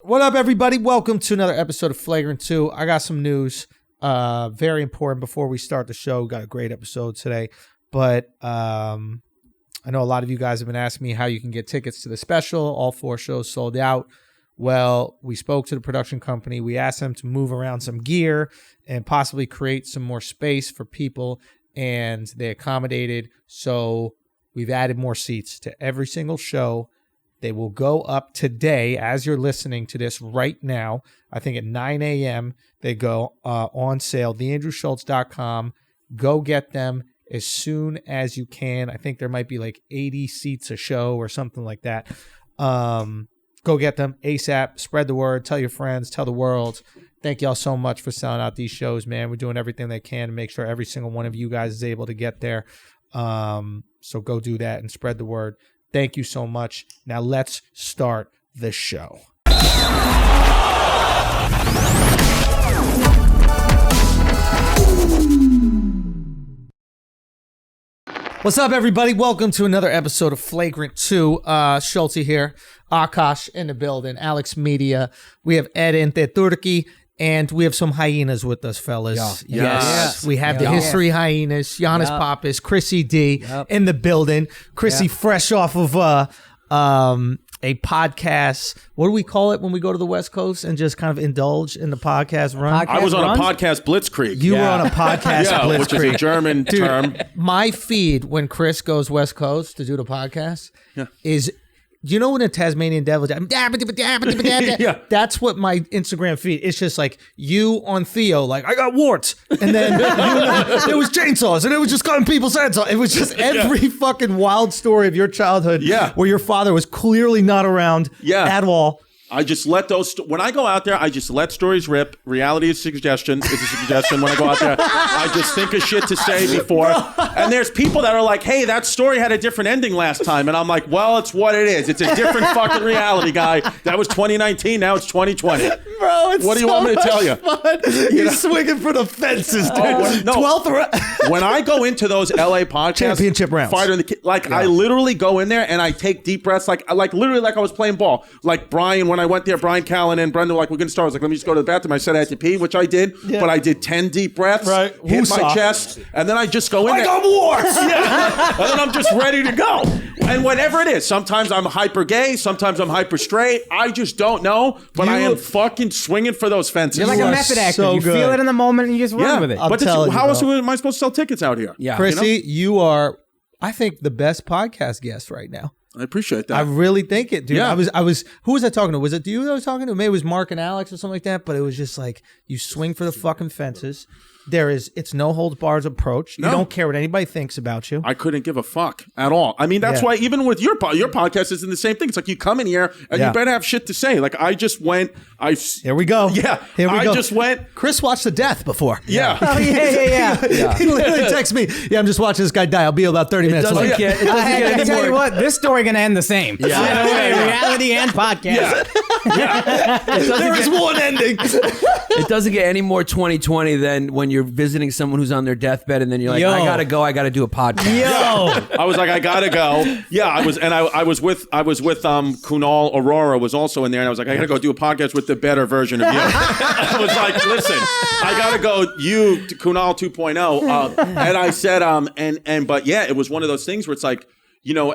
What up, everybody? Welcome to another episode of Flagrant 2. I got some news, very important before we start the show. Got a great episode today, but I know a lot of you guys have been asking me how you can get tickets to the special. All 4 shows sold out. Well, we spoke to the production company. We asked them to move around some gear and possibly create some more space for people, and they accommodated. So we've added more seats to every single show. They will go up today as you're listening to this right now. I think at 9 a.m. they go on sale. TheAndrewSchultz.com. Go get them as soon as you can. I think there might be like 80 seats a show or something like that. Go get them ASAP. Spread the word. Tell your friends. Tell the world. Thank y'all so much for selling out these shows, man. We're doing everything they can to make sure every single one of you guys is able to get there. So go do that and spread the word. Thank you so much. Now let's start the show. What's up, everybody? Welcome to another episode of Flagrant 2. Schultz here. Akaash in the building. AlexxMedia. We have Eddin Martinez. And we have some hyenas with us, fellas. Yeah. Yes. We have the History Hyenas, Yannis, Pappas, Chrissy D in the building. Chrissy fresh off of a podcast. What do we call it when we go to the West Coast and just kind of indulge in the podcast run? I was on a podcast blitzkrieg. You were on a podcast blitzkrieg. Which is a German term. My feed when Chris goes West Coast to do the podcast is... You know when a Tasmanian devil, that's what my Instagram feed. It's just like you on Theo, like I got warts, and then there was chainsaws, and it was just cutting people's heads off. It was just every fucking wild story of your childhood, where your father was clearly not around at all. I just let those, when I go out there, I just let stories rip. Reality is a suggestion. When I go out there. I just think of shit to say before. And there's people that are like, hey, that story had a different ending last time. And I'm like, well, it's what it is. It's a different fucking reality, guy. That was 2019. Now it's 2020. Bro, it's what do you want me to tell you? You're swinging for the fences, dude. 12th round. When I go into those LA podcasts, championship rounds, I literally go in there and I take deep breaths, like literally like I was playing ball. Like when I went there, Brian Callen and Brendan were like, we're going to start. I was like, let me just go to the bathroom. I said I had to pee, which I did, but I did 10 deep breaths, hit my chest, and then I just go in there. I got warts! And then I'm just ready to go. And whatever it is, sometimes I'm hyper gay, sometimes I'm hyper straight. I just don't know, but I am fucking swinging for those fences. You're like a method actor. So you feel it in the moment and you just run with it. But how else am I supposed to sell tickets out here? Yeah. Chrissy, you are, I think, the best podcast guest right now. I appreciate that. I really think it, dude. Yeah. I was. Who was I talking to? Was it you that I was talking to? Maybe it was Mark and Alex or something like that. But it was just like you swing for the fucking fences. It's no holds barred approach. You don't care what anybody thinks about you. I couldn't give a fuck at all. I mean, that's why even with your podcast is in the same thing. It's like you come in here and you better have shit to say. Like I just went. Here we go. Yeah. Here we go. I just went. Chris watched The Death before. Yeah. Oh, yeah. He literally texted me. Yeah, I'm just watching this guy die. I'll be about 30 minutes. I tell you what, this story gonna end the same. Reality and podcast. There is one ending. It doesn't get any more 2020 than when you're visiting someone who's on their deathbed and then you're like, I gotta go, I gotta do a podcast. I was like, I gotta go. Yeah, I was with Kunal Aurora was also in there, and I was like, I gotta go do a podcast with the better version of you. I was like, listen, I gotta go Kunal 2.0. And I said, but yeah, it was one of those things where it's like,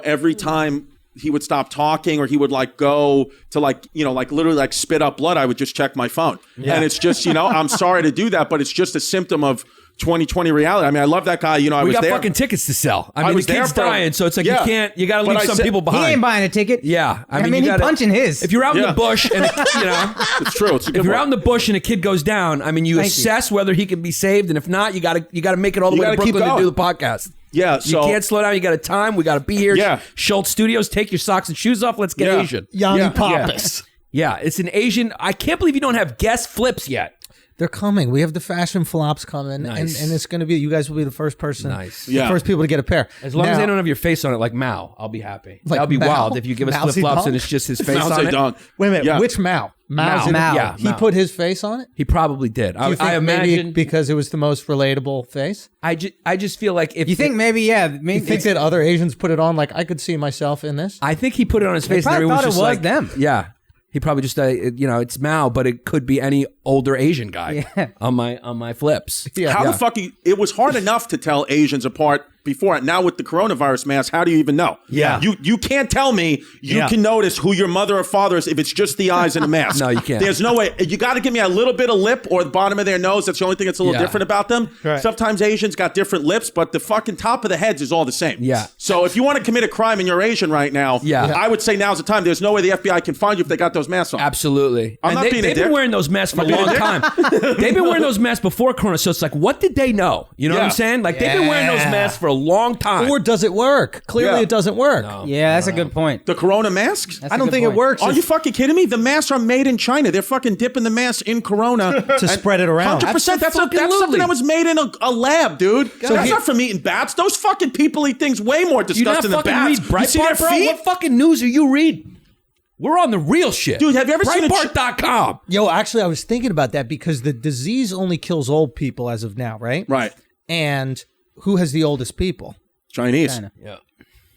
every time he would stop talking or he would like go to literally spit up blood, I would just check my phone. And it's just, I'm sorry to do that, but it's just a symptom of 2020 reality. I mean, I love that guy. I was there. We got fucking tickets to sell. I mean, the kid's dying, so it's like you got to leave some people behind. He ain't buying a ticket. Yeah. I mean, he's punching his. If you're out in the bush and, it's true. It's a good if you're out in the bush and a kid goes down, I mean, you assess whether he can be saved, and if not, you got to make it all the way to Brooklyn to do the podcast. Yeah, so you can't slow down. You got a time. We got to be here. Yeah. Schultz Studios. Take your socks and shoes off. Let's get Asian. Yannis Pappas. Yeah, it's an Asian. I can't believe you don't have guest flips yet. They're coming. We have the fashion flops coming, and it's going to be, you guys will be the first person, the first people to get a pair. As long as they don't have your face on it, like Mao, I'll be happy. Like that'll be wild if you give us flip flops and it's just his face on it. Wait a minute, which Mao? Mao. Yeah, he put his face on it. He probably did. I imagine because it was the most relatable face. I just feel like if you think you think that other Asians put it on, like I could see myself in this. I think he put it on his face. And everyone thought it was like, them. Yeah. He probably just, it's Mao, but it could be any older Asian guy on my flips. How the fuck? It was hard enough to tell Asians apart before. Now with the coronavirus mask, how do you even know? Yeah. You can't tell me you can notice who your mother or father is if it's just the eyes and a mask. No, you can't. There's no way. You got to give me a little bit of lip or the bottom of their nose. That's the only thing that's a little different about them. Right. Sometimes Asians got different lips, but the fucking top of the heads is all the same. Yeah. So if you want to commit a crime and you're Asian right now, I would say now's the time. There's no way the FBI can find you if they got those masks on. Absolutely. I'm not being a they've dick. been wearing those masks for a long time. They've been wearing those masks before Corona, so it's like, what did they know? You know what I'm saying? Like, they've been wearing those masks for a long time. Or does it work? Clearly, it doesn't work. No. Yeah, that's a good point. The Corona masks? That's I don't think it works. Are you fucking kidding me? The masks are made in China. They're fucking dipping the masks in Corona to spread it around. 100%. That's something that was made in a lab, dude. That's not from eating bats. Those fucking people eat things way more disgusting than bats. Read Breitbart, you see their bro? feet? What fucking news are you reading? We're on the real shit. Dude, have you ever seen Breitbart.com. Yo, actually, I was thinking about that because the disease only kills old people as of now, right? Right. And who has the oldest people? Chinese. China. Yeah.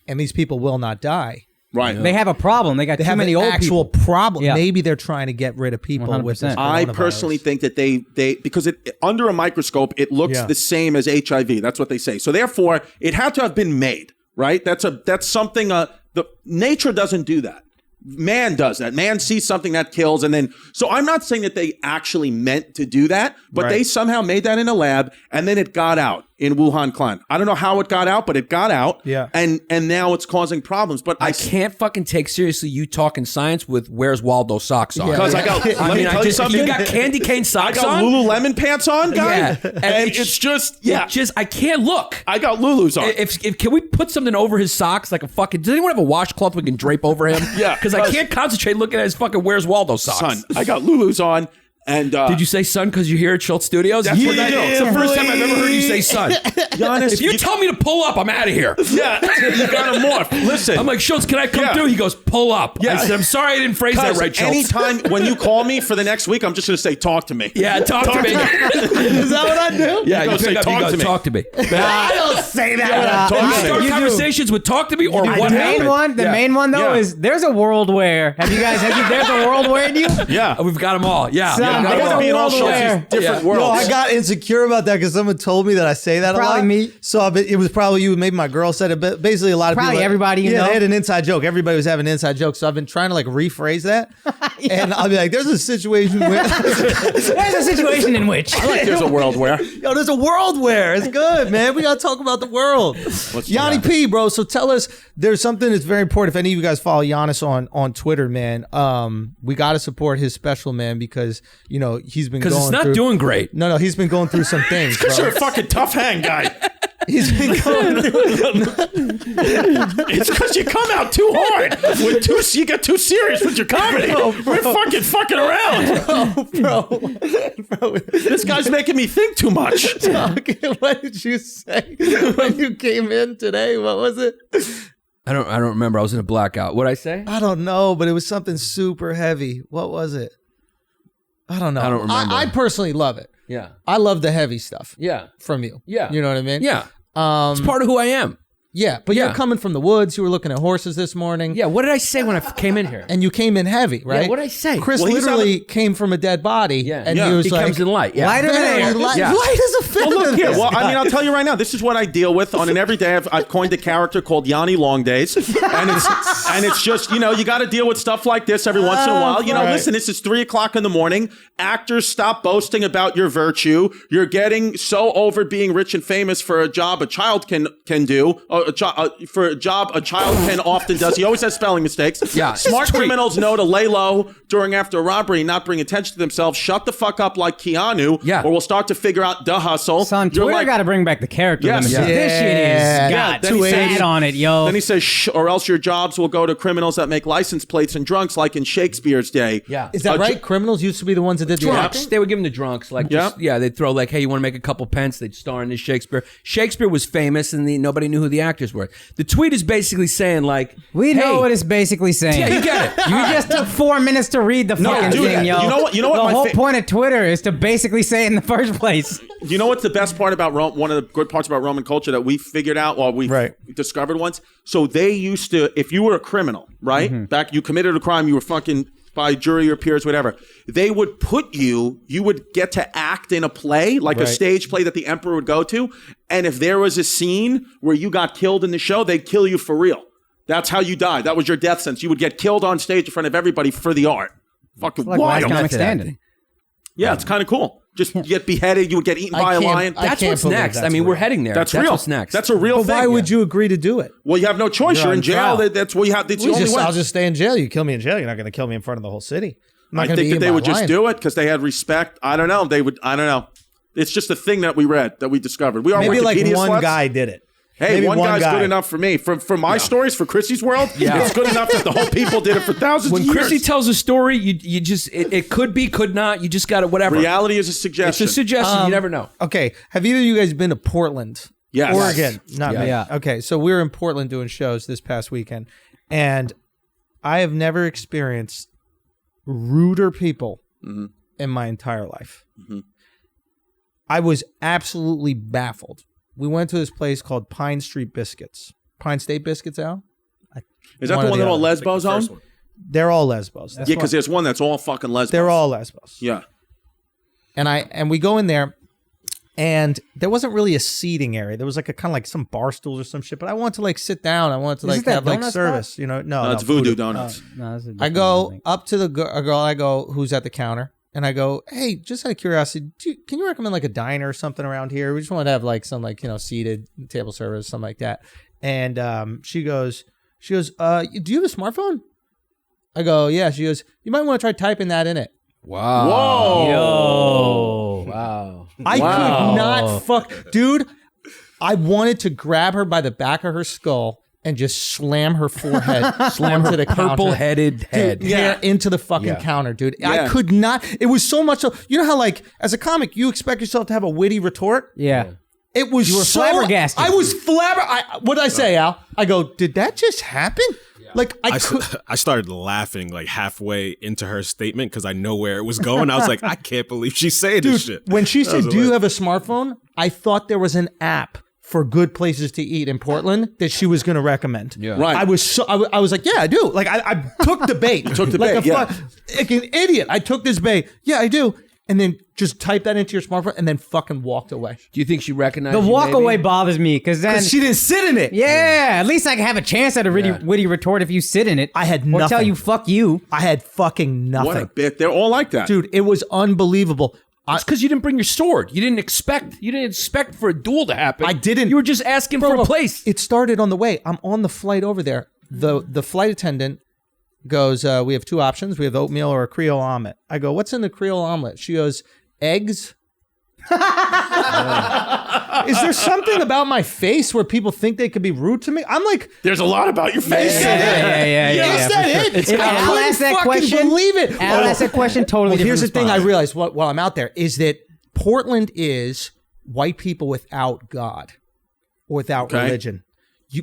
And these people will not die. Right. They have a problem. They got too many an old actual people. problem. Yeah. Maybe they're trying to get rid of people with this 100%. I coronavirus. personally think that they because under a microscope it looks the same as HIV. That's what they say. So therefore, it had to have been made, right? That's something. The nature doesn't do that. Man does that. Man sees something that kills, and then. So I'm not saying that they actually meant to do that, but they somehow made that in a lab, and then it got out in Wuhan, Clan. I don't know how it got out, but it got out. Yeah. And now it's causing problems. But I can't fucking take seriously you talking science with Where's Waldo socks on. Because I got. Let me tell you something. You got candy cane socks I got on. Lululemon pants on, guy. Yeah. And it's just I can't look. I got Lulus on. If can we put something over his socks like a fucking? Does anyone have a washcloth we can drape over him? Yeah. Because I can't concentrate looking at his fucking Where's Waldo socks. Son, I got Lulus on. And did you say son because you're here at Schulz Studios? That's what you do. It's the first time I've ever heard you say son. Giannis, if you tell me to pull up, I'm out of here. Yeah, you gotta morph. Listen. I'm like, Schulz, can I come through? He goes, pull up. Yeah. I said, I'm sorry I didn't phrase that right, Schulz. Anytime when you call me for the next week, I'm just gonna say, talk to me. Yeah, talk to me. Is that what I do? Yeah, you say, pick up, talk you go, to me. talk to me. I don't say that. Talk You to start me. conversations with talk to me or what happened? The main one though Yeah. is there's a world where there's a world where you Yeah. We've got them all. Yeah. Son, yeah, there's got 'em a all. Being all world shows where- is different Yeah. worlds. No, I got insecure about that because someone told me that I say that a Probably lot. me. So it was probably you. Maybe my girl said it. But basically, a lot of Probably people. everybody you yeah, know. they had an inside joke. Everybody was having an inside joke. So I've been trying to like rephrase that. And I'll be like, "There's a situation where there's a situation in which There's a world where. yo, there's a world where it's good, man. We gotta talk about the world." Yanni P, bro. So tell us, there's something that's very important. If any of you guys follow Yannis on Twitter, man, we gotta support his special, man, because he's been Because going it's not through, doing great. No, he's been going through some things. Because you're Bro. a fucking tough hang guy. He's been going through. It's because you come out too hard. You get too serious with your comedy. We're fucking around. Bro. This guy's making me think too much. What did you say when you came in today? What was it? I don't remember. I was in a blackout. What'd I say? I don't know, but it was something super heavy. What was it? I don't know. I don't remember. I personally love it. Yeah. I love the heavy stuff Yeah. from you. Yeah. You know what I mean? Yeah. It's part of who I am. Yeah, but Yeah. you're coming from the woods. You were looking at horses this morning. Yeah. What did I say when I came in here? And you came in heavy, right? Yeah, what'd I say? Chris Well, he's literally came from a dead body. Yeah. And Yeah. he was He like, comes in light. Yeah. lighter than very air. light, Yeah. light as a feather. Well, look here. this Well, I guy. mean, I'll tell you right now. This is what I deal with on an everyday. I've coined a character called Yanni Long Days, and it's just you got to deal with stuff like this every once in a while. right. Listen, this is 3:00 in the morning. Actors, stop boasting about your virtue. You're getting so over being rich and famous for a job a child can do, for a job a child can often does. He always has spelling mistakes. Yeah. Smart Tweet. criminals know to lay low after a robbery and not bring attention to themselves. Shut the fuck up like Keanu, Yeah. or we'll start to figure out the hustle. Son, You're Twitter like- got to bring back the character Yes. limits. Yeah. This shit is got then he says- fat on it, yo. Then he says, or else your jobs will go to criminals that make license plates and drunks, like in Shakespeare's day. Yeah. Is that right? Criminals used to be the ones that did the Drunks. acting? They would give them to drunks. Like, they'd throw like, hey, you want to make a couple pence? They'd star in this Shakespeare. Shakespeare was famous and nobody knew who the actors were. The tweet is basically saying like, We hey, know what it's basically saying. Yeah, you get it. You just took 4 minutes to read the fucking dude, thing, yo. you know what The my whole point of Twitter is to basically say it in the first place. You know what's the best part about Rome? One of the good parts about Roman culture that we figured out, or we discovered once. So they used to, if you were a criminal, right? Back, you committed a crime, you were fucking by jury or peers, whatever, they would put you would get to act in a play, like a stage play that the emperor would go to. And if there was a scene where you got killed in the show, they'd kill you for real. That's how you died. That was your death sentence. You would get killed on stage in front of everybody for the art. Fucking like wild. comic standing. Yeah, it's kind of cool. Just you get beheaded, you would get eaten by a lion. That's what's next. I mean, we're heading there. That's real. What's next. That's a real thing. Why would you agree to do it? Well, you have no choice. You're in jail. That's what you have. It's the only way. I'll just stay in jail. You kill me in jail. You're not going to kill me in front of the whole city. I think that they would just do it because they had respect. I don't know. They would. I don't know. It's just a thing that we read, that we discovered. We are maybe like Wikipedia one sluts. guy did it. Hey, maybe one guy's good enough for me. For my stories, for Chrissy's world, it's good enough that the whole people did it for thousands of years. When Chrissy tells a story, you just it could be, could not. You just got to whatever. Reality is a suggestion. It's a suggestion. You never know. Okay. Have either of you guys been to Portland? Yes. Oregon. Not me. Yeah. Okay. So we were in Portland doing shows this past weekend, and I have never experienced ruder people in my entire life. I was absolutely baffled. We went to this place called Pine State Biscuits, Al? Is that the one that all Lesbos own? They're all Lesbos. Yeah, because there's one that's all fucking Lesbos. They're all Lesbos. Yeah. And we go in there, and there wasn't really a seating area. There was like a kind of like some bar stools or some shit. But I wanted to like sit down. I wanted to like have like service. Spot? You know, no, it's Voodoo Donuts. I go up to the girl. I go, who's at the counter? And I go, hey, just out of curiosity, can you recommend like a diner or something around here? We just want to have like some like, seated table service, something like that. And she goes, do you have a smartphone? I go, yeah. She goes, you might want to try typing that in it. Wow. Whoa. Yo. Wow. I could not dude. I wanted to grab her by the back of her skull and just slam her forehead, slam to the purple-headed head, into the fucking counter, dude. I could not. It was so much. You know how, like, as a comic, you expect yourself to have a witty retort. Yeah. It was. You were flabbergasted. I was flabbergasted. What did I say, Al? I go, did that just happen? Yeah. Like I started laughing like halfway into her statement because I know where it was going. I was like, I can't believe she's saying this shit. When she said, "Do you have a smartphone?" I thought there was an app for good places to eat in Portland that she was going to recommend. Yeah. Right. I was like, yeah, I do. Like I took the bait. Took the like bait, like an idiot. I took this bait. Yeah, I do. And then just type that into your smartphone and then fucking walked away. Do you think she recognized The you, walk maybe? away bothers me because then She didn't sit in it. yeah, at least I can have a chance at a witty retort if you sit in it. I had or tell nothing. you fuck you. I had fucking nothing. What a bit. They're all like that. Dude, it was unbelievable. It's because you didn't bring your sword. You didn't expect for a duel to happen. I didn't. You were just asking for a place. It started on the way. I'm on the flight over there. The flight attendant goes, we have two options. We have oatmeal or a Creole omelet. I go, what's in the Creole omelet? She goes, eggs. Is there something about my face where people think they could be rude to me? I'm like, there's a lot about your face. Yeah. is that it? If Al asked that question, believe it. Al asked that question, totally Well, here's the different thing I response. realized while I'm out there is that Portland is white people without God or without religion.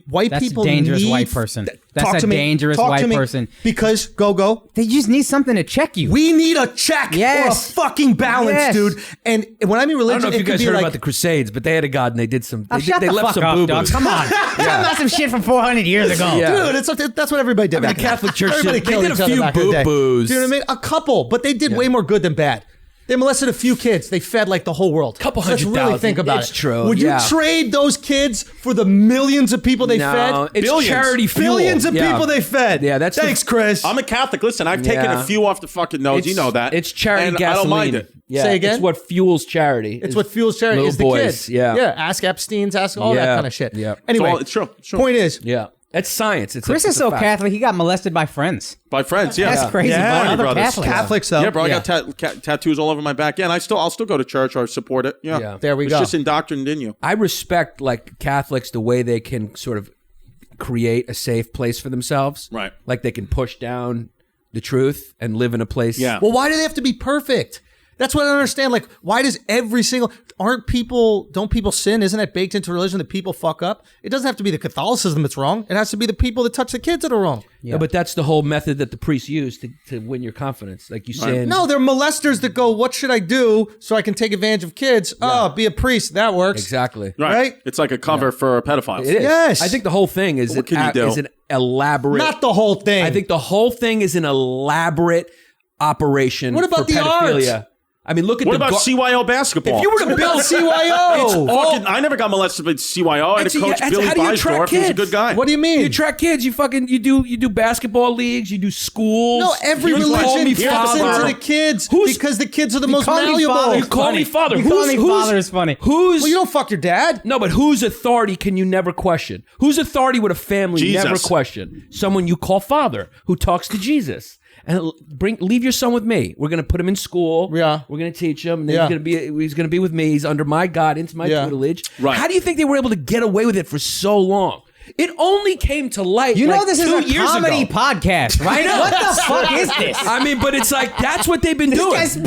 White That's people a dangerous need, white person. Talk That's to a me. dangerous Talk white to me. person. Because go. They just need something to check you. We need a check Yes. or a fucking balance, Yes. dude. And when I mean I religion, don't know if you it could guys be heard like, about the Crusades, but they had a god and they did some. Oh, shut they the left fuck some up, boo-boos. dog. Come on. Tell about some shit from 400 years ago. Yeah. dude, that's what everybody did. I mean, back the then. Catholic Church Everybody did- they killed did a each other few back in the day. boo-boos. Do you know what I mean? A couple, but they did way more good than bad. They molested a few kids. They fed like the whole world. Couple Let's really 100,000. think about It's it. true, Would yeah. you trade those kids for the millions of people they No, fed? it's Billions. charity fuel. Billions of Yeah. people they fed. Yeah, that's the- Thanks, Chris. I'm a Catholic. Listen, I've taken Yeah. a few off the fucking nose. You know that. It's charity and gasoline. I don't mind it. Yeah, Say again? It's what fuels charity. It's what fuels charity little is the boys. kids. Yeah. Yeah. Ask Epstein's, ask all that Yeah. kind of shit. Yeah. Anyway, It's true. It's true. point is, Yeah. That's science. Chris is so Catholic, he got molested by friends. By friends, yeah. That's crazy. Yeah. By other Brothers. Catholics. Catholics though. Yeah, bro, I got tattoos all over my back. Yeah, and I'll still go to church or support it. Yeah. Yeah. There we It's go. just indoctrinated in you. I respect like Catholics the way they can sort of create a safe place for themselves. Right. Like they can push down the truth and live in a place. Yeah. Well, why do they have to be perfect? That's what I don't understand. Like, why does don't people sin? Isn't that baked into religion that people fuck up? It doesn't have to be the Catholicism that's wrong. It has to be the people that touch the kids that are wrong. Yeah, but that's the whole method that the priests use to win your confidence. Like you sin. No, they're molesters that go, what should I do so I can take advantage of kids? Oh, be a priest. That works. Exactly. Right? It's like a cover for pedophiles. It is. Yes. I think the whole thing is What can you do? is an elaborate. Not the whole thing. I think the whole thing is an elaborate operation. What about for the pedophilia. art? I mean, look at What the about CYO basketball? If you were to build CYO, I never got molested by CYO. I had a coach, Billy how do you attract Beisdorf. He was a kids? good guy. what do you mean? You attract kids. You do basketball leagues. You do schools. No, every Here's religion call me taps father. into the kids Who's- because the kids are the most call me malleable. father. You call me father. You call me father is funny. Who's Well, you don't fuck your dad. no, but whose authority can you never question? Whose authority would a family Jesus. never question? Someone you call father who talks to Jesus. And leave your son with me. We're gonna put him in school. Yeah. We're gonna teach him. And then Yeah. he's gonna be with me. He's under my guidance, my Yeah. tutelage. Right. How do you think they were able to get away with it for so long? It only came to light. You know like this is 2 a years comedy ago. podcast, right? know. What the fuck is this? I mean, but it's like that's what they've been This doing. guy's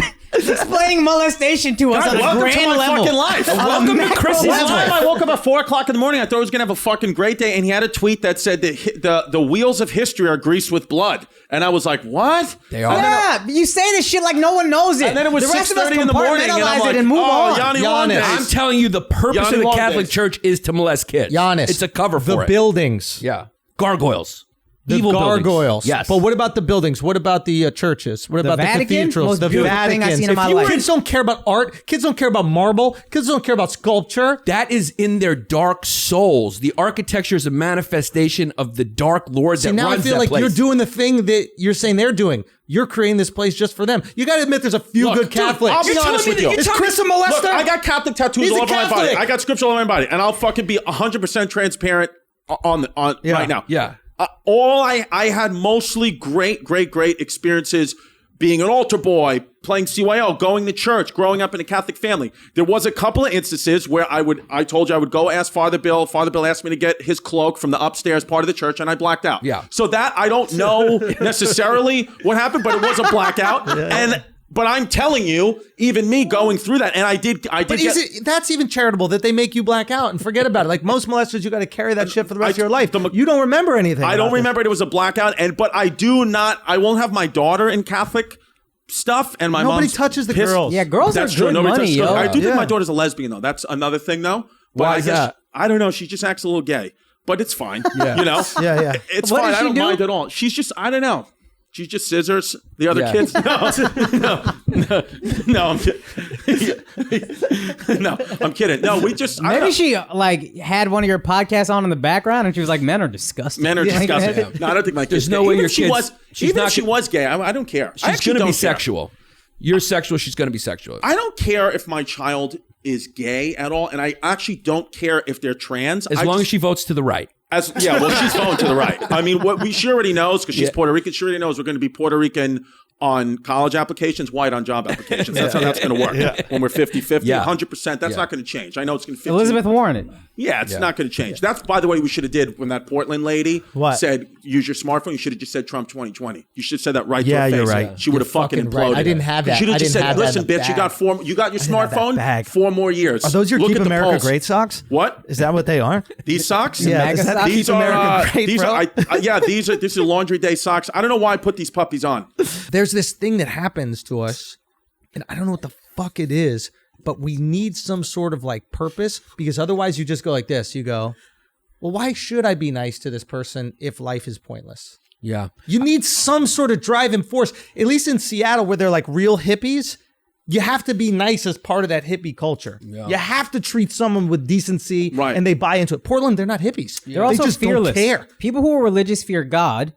explaining molestation to us God, on a welcome to grand my level. fucking life. On a Welcome to macro Chris's One level. time I woke up at 4 o'clock in the morning. I thought I was going to have a fucking great day. And he had a tweet that said that the wheels of history are greased with blood. And I was like, what? They are. Yeah, but you say this shit like no one knows it. And then it was the rest of us 6:30 in the morning. And I'm compartmentalize like, it and move oh, on. Yanni long Giannis. days. I'm telling you, the purpose Yanni of the long Catholic days. Church is to molest kids. Giannis. It's a cover for the it. buildings. Yeah. Gargoyles. The Evil buildings. gargoyles. Yes. But what about the buildings? What about the churches? What about Vatican? the cathedrals? Most The beautiful thing I've Vaticans. seen in my If you life. kids don't care about art, kids don't care about marble, kids don't care about sculpture. That is in their dark souls. The architecture is a manifestation of the dark Lord See, that now I runs feel that like place. you're doing the thing that you're saying they're doing. You're creating this place just for them. You got to admit there's a few Look, good dude, Catholics. I'll be You're honest telling with me you. that- Is Chris a molester? Look, I got Catholic tattoos He's all a over my body. Catholic. I got scripture all over my body. And I'll fucking be 100% transparent on Yeah. right now. Yeah. I had mostly great experiences being an altar boy, playing CYO, going to church, growing up in a Catholic family. There was a couple of instances where I told you I would go ask Father Bill. Father Bill asked me to get his cloak from the upstairs part of the church, and I blacked out. Yeah. So that I don't know necessarily what happened, but it was a blackout. But I'm telling you, even me going through that, and I did But get. that's even charitable that they make you black out and forget about it. Like most molesters, you got to carry that shit for the rest of your life. You don't remember anything. I don't remember it was a blackout, but I won't have my daughter in Catholic stuff, and my Nobody mom's touches the pissed. girls. Yeah, girls That's are true. good Nobody money, touches yo. girls. I do Yeah. think my daughter's a lesbian though. That's another thing though. But Why I is guess that? I don't know. She just acts a little gay, but it's fine. You know. Yeah. It's What fine. does I she don't do? mind at all. She's just I don't know. She just scissors the other Yeah. kids. No, I'm kidding. No, we just I don't know. Maybe she like had one of your podcasts on in the background, and she was like, "Men are disgusting." Men are Yeah, disgusting. like- No, I don't think my kids. There's no gay. way Even your if she kids- was. she's Even not if she go- was gay, I don't care. I She's actually going to be don't care. sexual. You're sexual. She's going to be sexual. I don't care if my child is gay at all, and I actually don't care if they're trans. As long as she votes to the right. She's going to the right. I mean, she already knows because she's Puerto Rican. She already knows we're going to be Puerto Rican on college applications, white on job applications. That's how that's going to work. When we're 50-50, Yeah. 100%, that's not going to change. I know it's going to Elizabeth Warren it. Yeah, it's not going to change. That's, by the way, we should have did when that Portland lady said, use your smartphone. You should have just said Trump 2020. You should have said that right to her face. you're right. She would have fucking fucking imploded. right. I didn't have that. You should have I just didn't said, have that listen, in the bitch, you got bag. you got your didn't have that smartphone bag. 4 more years. Are those your Look Keep at the America pulse. Great socks? What? Is that what they are? These socks? Yeah, is that These Keep are America Great, these bro? are these are laundry day socks. I don't know why I put these puppies on. There's this thing that happens to us, and I don't know what the fuck it is, but we need some sort of like purpose, because otherwise you just go like this. You go, well, why should I be nice to this person if life is pointless? Yeah. You need some sort of drive and force. At least in Seattle, where they're like real hippies, you have to be nice as part of that hippie culture. Yeah. You have to treat someone with decency, Right. and they buy into it. Portland, they're not hippies. They're also they just fearless. don't care. People who are religious fear God.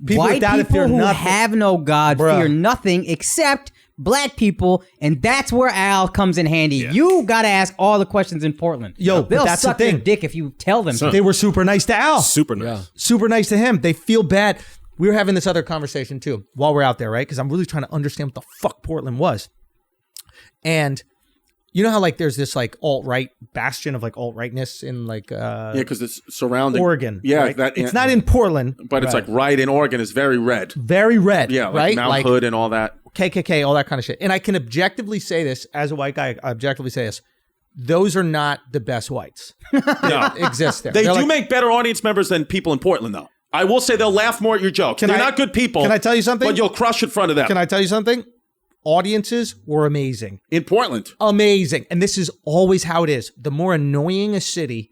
People White without it people fear who nothing. have no God Bruh. fear nothing except black people, and that's where Al comes in handy. You got to ask all the questions in Portland. Yo, but they'll that's the suck your thing. dick if you tell them. to. They were super nice to Al. Super nice. Super nice to him. They feel bad. We were having this other conversation too while we're out there, right? Because I'm really trying to understand what the fuck Portland was. And you know how like there's this like alt-right bastion of like alt-rightness in like Yeah, because it's surrounding Oregon. Yeah, right? It's not in Portland, but it's like right in Oregon is very red. very red. Yeah, like right? Mount like Hood and all that. KKK, all that kind of shit. And I can objectively say this as a white guy. I objectively say this: those are not the best whites No, exist there. they They're do like- make better audience members than people in Portland, though. I will say they'll laugh more at your jokes. They're not good people. Can I tell you something? But you'll crush in front of them. Can I tell you something? Audiences were amazing. In Portland. Amazing. And this is always how it is. The more annoying a city,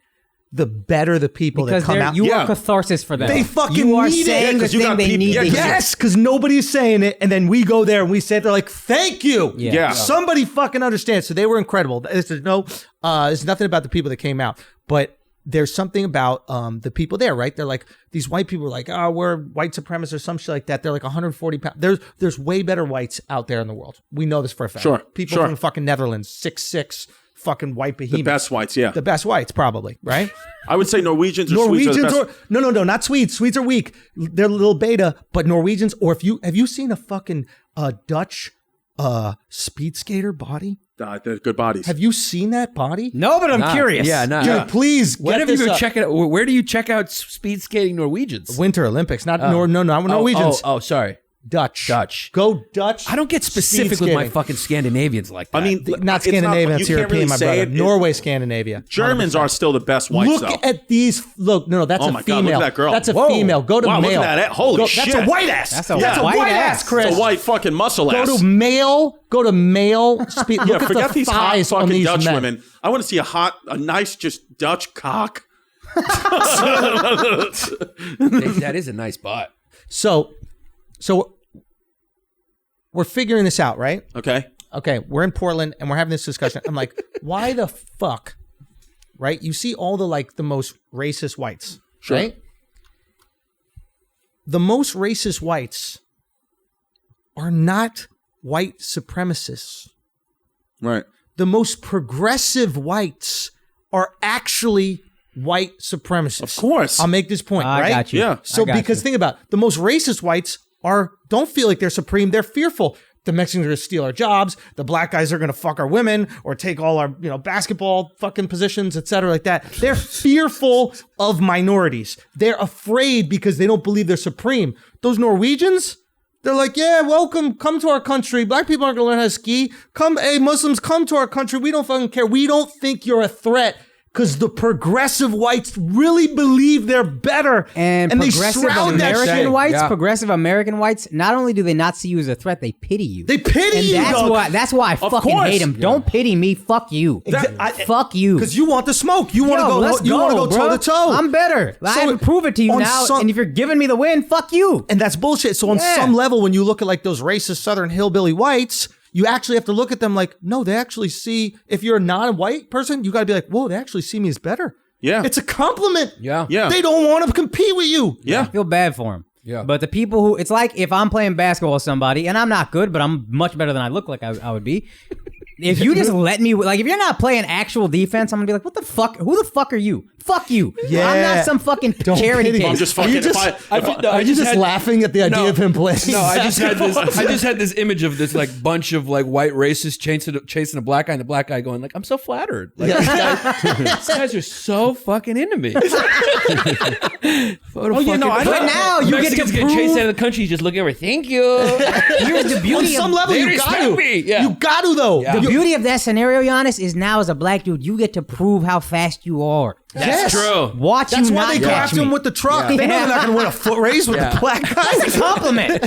the better the people because that come out. you are catharsis for them. They fucking you are need it. saying the 'cause you thing got they people- need yeah, to hear. Yes, because nobody's saying it, and then we go there and we say it. They're like, "Thank you." Yeah. Somebody fucking understands. So they were incredible. There's nothing about the people that came out, but there's something about the people there, right? They're like, these white people are like, oh, we're white supremacists or some shit like that. They're like 140 pounds. There's way better whites out there in the world. We know this for a fact. Sure, People sure. from the fucking Netherlands, 6'6", fucking white behemoth. The best whites, yeah. The best whites, probably, right? I would say Norwegians or Swedes are the best. No, not Swedes. Swedes are weak. They're a little beta, but Norwegians, or have you seen a fucking Dutch speed skater body? They're good bodies. Have you seen that body? No, but I'm curious. Yeah, no. Dude, please When get have you this been up. checking out? Where do you check out speed skating Norwegians? Winter Olympics, not Norwegians. Oh, sorry. Dutch. Go Dutch. I don't get specific with my fucking Scandinavians like that. I mean, Not Scandinavian, it's you can't European, really my say brother. it. Norway, Scandinavia. Germans are still the best whites, Look though. at these. Look, no, that's Oh a my God, female. look at that girl. That's a Whoa. female. Go to Wow, look male. at that. Holy That's shit. a white ass. That's a That's a white white ass. ass, Chris. It's a white fucking muscle ass. Go to male. Yeah, Look at forget the these hot thighs on fucking these Dutch men. women. I want to see a nice, just Dutch cock. that is a nice butt. So we're figuring this out, right? Okay. Okay, we're in Portland and we're having this discussion. I'm like, why the fuck? Right? You see all the most racist whites, Sure. right? The most racist whites are not white supremacists. Right. The most progressive whites are actually white supremacists. Of course. I'll make this point, I right? got you. Yeah. So I got because you. think about it, the most racist whites don't feel like they're supreme. They're fearful. The Mexicans are going to steal our jobs. The black guys are going to fuck our women or take all our, basketball fucking positions, et cetera, like that. They're fearful of minorities. They're afraid because they don't believe they're supreme. Those Norwegians, they're like, yeah, welcome. Come to our country. Black people aren't going to learn how to ski. Hey, Muslims, come to our country. We don't fucking care. We don't think you're a threat. Because the progressive whites really believe they're better, And they progressive shroud that American shit. whites, Yeah. progressive American whites, not only do they not see you as a threat, they pity you. They pity and you, dog. that's why I fucking course. hate them. Don't pity me. Fuck you. Fuck you. Because you want the smoke. You want to Yo, go. let's You want to go bro. toe to toe. I'm better. I have to prove it to you on now. some- And if you're giving me the win, fuck you. And that's bullshit. So on Yeah. some level, when you look at those racist Southern hillbilly whites, you actually have to look at them like, no, they actually see. If you're a non-white person, you got to be like, whoa, they actually see me as better. Yeah. It's a compliment. Yeah. Yeah. They don't want to compete with you. Yeah. I feel bad for him. Yeah. But the people who, it's like if I'm playing basketball with somebody, and I'm not good, but I'm much better than I look like I would be. If you just let me, if you're not playing actual defense, I'm gonna be like, what the fuck? Who the fuck are you? Fuck you. Yeah. I'm not some fucking charity pity me. case. I'm just fucking. Are you just laughing at the idea of him playing? No, I just basketball? had this image of this bunch of white racists chasing a black guy, and the black guy going I'm so flattered. These guys are so fucking into me. But now you get to Mexicans get prove. chased out of the country. You just look over. Thank you. Here's the On beauty some of level, they you got respect to. me. Yeah. You got to though. Yeah. the beauty of that scenario, Yannis, is now as a black dude, you get to prove how fast you are. That's true. Watch That's you why not they go catch after me. him with the truck. Yeah. They know they're not going to win a foot race with the black guy. That's a compliment.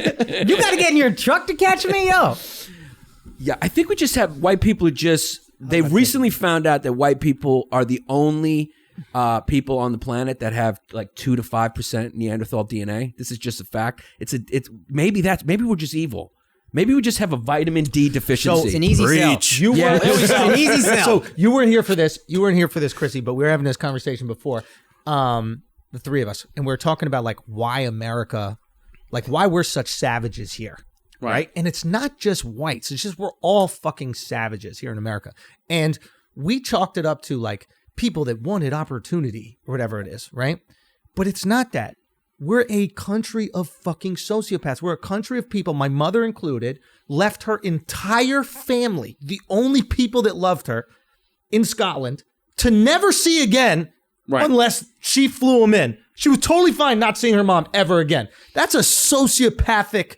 You got to get in your truck to catch me, yo. Yeah, I think we just have white people who they recently found out that white people are the only people on the planet that have 2 to 5% Neanderthal DNA. This is just a fact. Maybe we're just evil. Maybe we just have a vitamin D deficiency. It's an easy sell. You Yeah, were, there we It's an easy sell. So you weren't here for this. You weren't here for this, Chrissy, but we were having this conversation before. The three of us, and we were talking about why America, why we're such savages here. Right. And it's not just whites. It's just we're all fucking savages here in America. And we chalked it up to people that wanted opportunity or whatever it is. Right. But it's not that. We're a country of fucking sociopaths. We're a country of people, my mother included, left her entire family, the only people that loved her in Scotland, to never see again unless she flew them in. She was totally fine not seeing her mom ever again. That's a sociopathic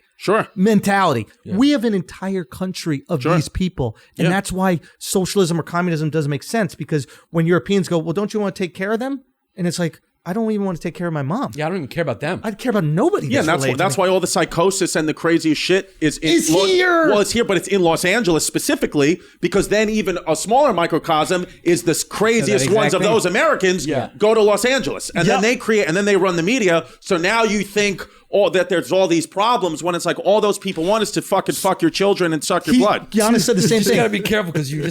mentality. Yeah. We have an entire country of these people. And that's why socialism or communism doesn't make sense, because when Europeans go, well, don't you want to take care of them? And it's like, I don't even want to take care of my mom. Yeah, I don't even care about them. I care about nobody. Yeah, and that's why all the psychosis and the craziest shit is here. Well, it's here, but it's in Los Angeles specifically, because then even a smaller microcosm is the craziest ones of those Americans go to Los Angeles, and then they create, and then they run the media. So now you think that there's all these problems when it's like all those people want is to fucking fuck your children and suck your blood. Yannis said the same You thing. got to be careful because you're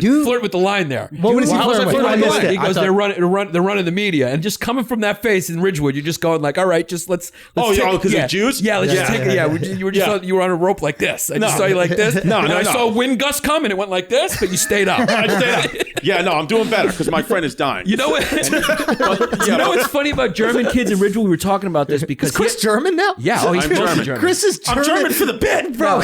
flirting with the line there. What was he flirting with? I missed it. He goes, they're running the media, and just coming from that face in Ridgewood, you're just going like, all right, just let's because of Jews? Yeah, let's just take it. You were on a rope like this. I just saw you like this. No, I saw a wind gust come and it went like this, but you stayed up. I stayed up. Yeah, no, I'm doing better because my friend is dying. You know what? You know what's funny about German kids in Ridgewood? We were talking about this because Is Chris German now? Yeah, he's I'm mostly German. Chris is German. I'm German for the bit, bro.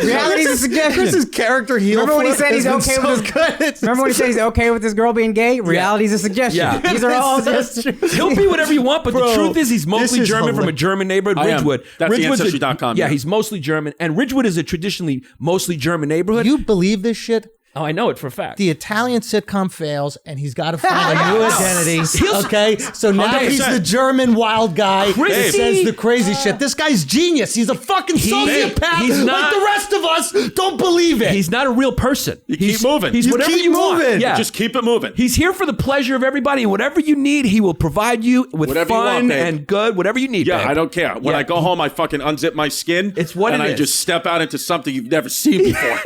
Reality's a suggestion. Chris's character heel. Remember when he said he's has been okay with his good? Remember when he said he's okay with this girl being gay? Reality's a suggestion. Yeah. These are all just. He'll be whatever you want, but Bro, the truth is he's mostly this is German from a German neighborhood, I am. Ridgewood. That's the Ridgewood's Ancestry.com, Yeah, yeah. he's mostly German, and Ridgewood is a traditionally mostly German neighborhood. You believe this shit? Oh, I know it for a fact. The Italian sitcom fails, and he's got to find a new identity. Okay, so now 100%. he's the German wild guy Chrissy. that says the crazy shit. This guy's genius. He's a fucking sociopath. he's like not- the rest of us don't believe it. He's not a real person. keep moving. He's You whatever keep you want. moving. Yeah. Just keep it moving. He's here for the pleasure of everybody, and whatever you need, he will provide you with Whatever you fun want, babe. and good, whatever you need. Yeah, babe. I don't care. When Yeah. I go home, I fucking unzip my skin. It's what and it I is. just step out into something you've never seen before.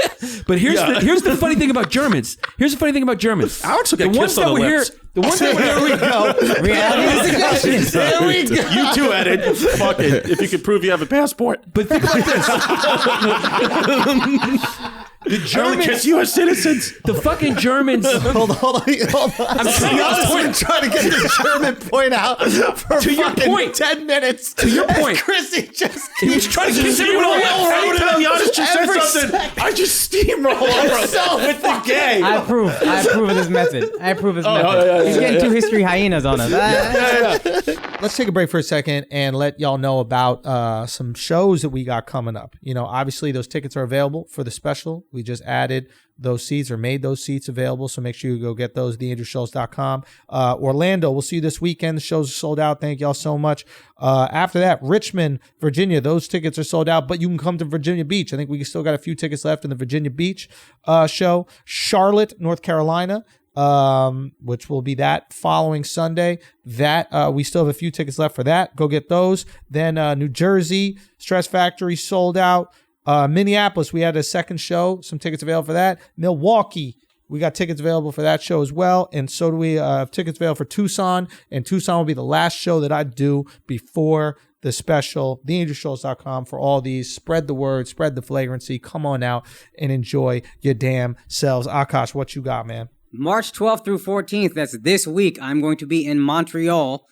But here's the funny thing about Germans. Here's the funny thing about Germans. Alex will get the ones kissed on that the were here. lips. The ones that were There we go. Reality's a suggestion. There we go. You too, Eddin. Fuck it. If you can prove you have a passport. But think like this. The I only Germans, kiss U.S. citizens. the fucking Germans. Hold on. I'm been trying to get the German point out for To your fucking point. 10 minutes. To your point. Chrissy just He was trying to kiss everyone on the lips. Anytime Yannis just said Every something, I just steamroll over with the gay. I approve of this method. I approve of this method. He's getting 2 history hyenas on us. Let's take a break for a second and let y'all know about some shows that we got coming up. You know, obviously those tickets are available for the special. We just added those seats or made those seats available. So make sure you go get those, theandrewschulz.com. Orlando, we'll see you this weekend. The shows are sold out. Thank y'all so much. After that, Richmond, Virginia, those tickets are sold out, but you can come to Virginia Beach. I think we still got a few tickets left in the Virginia Beach show. Charlotte, North Carolina, which will be that following Sunday. That we still have a few tickets left for that. Go get those. Then New Jersey, Stress Factory sold out. Minneapolis, we had a second show, some tickets available for that. Milwaukee, we got tickets available for that show as well. And so do we have tickets available for Tucson. And Tucson will be the last show that I do before the special, theandrewschulz.com for all these. Spread the word, spread the flagrancy. Come on out and enjoy your damn selves. Akaash, what you got, man? March 12th through 14th, that's this week, I'm going to be in Montreal.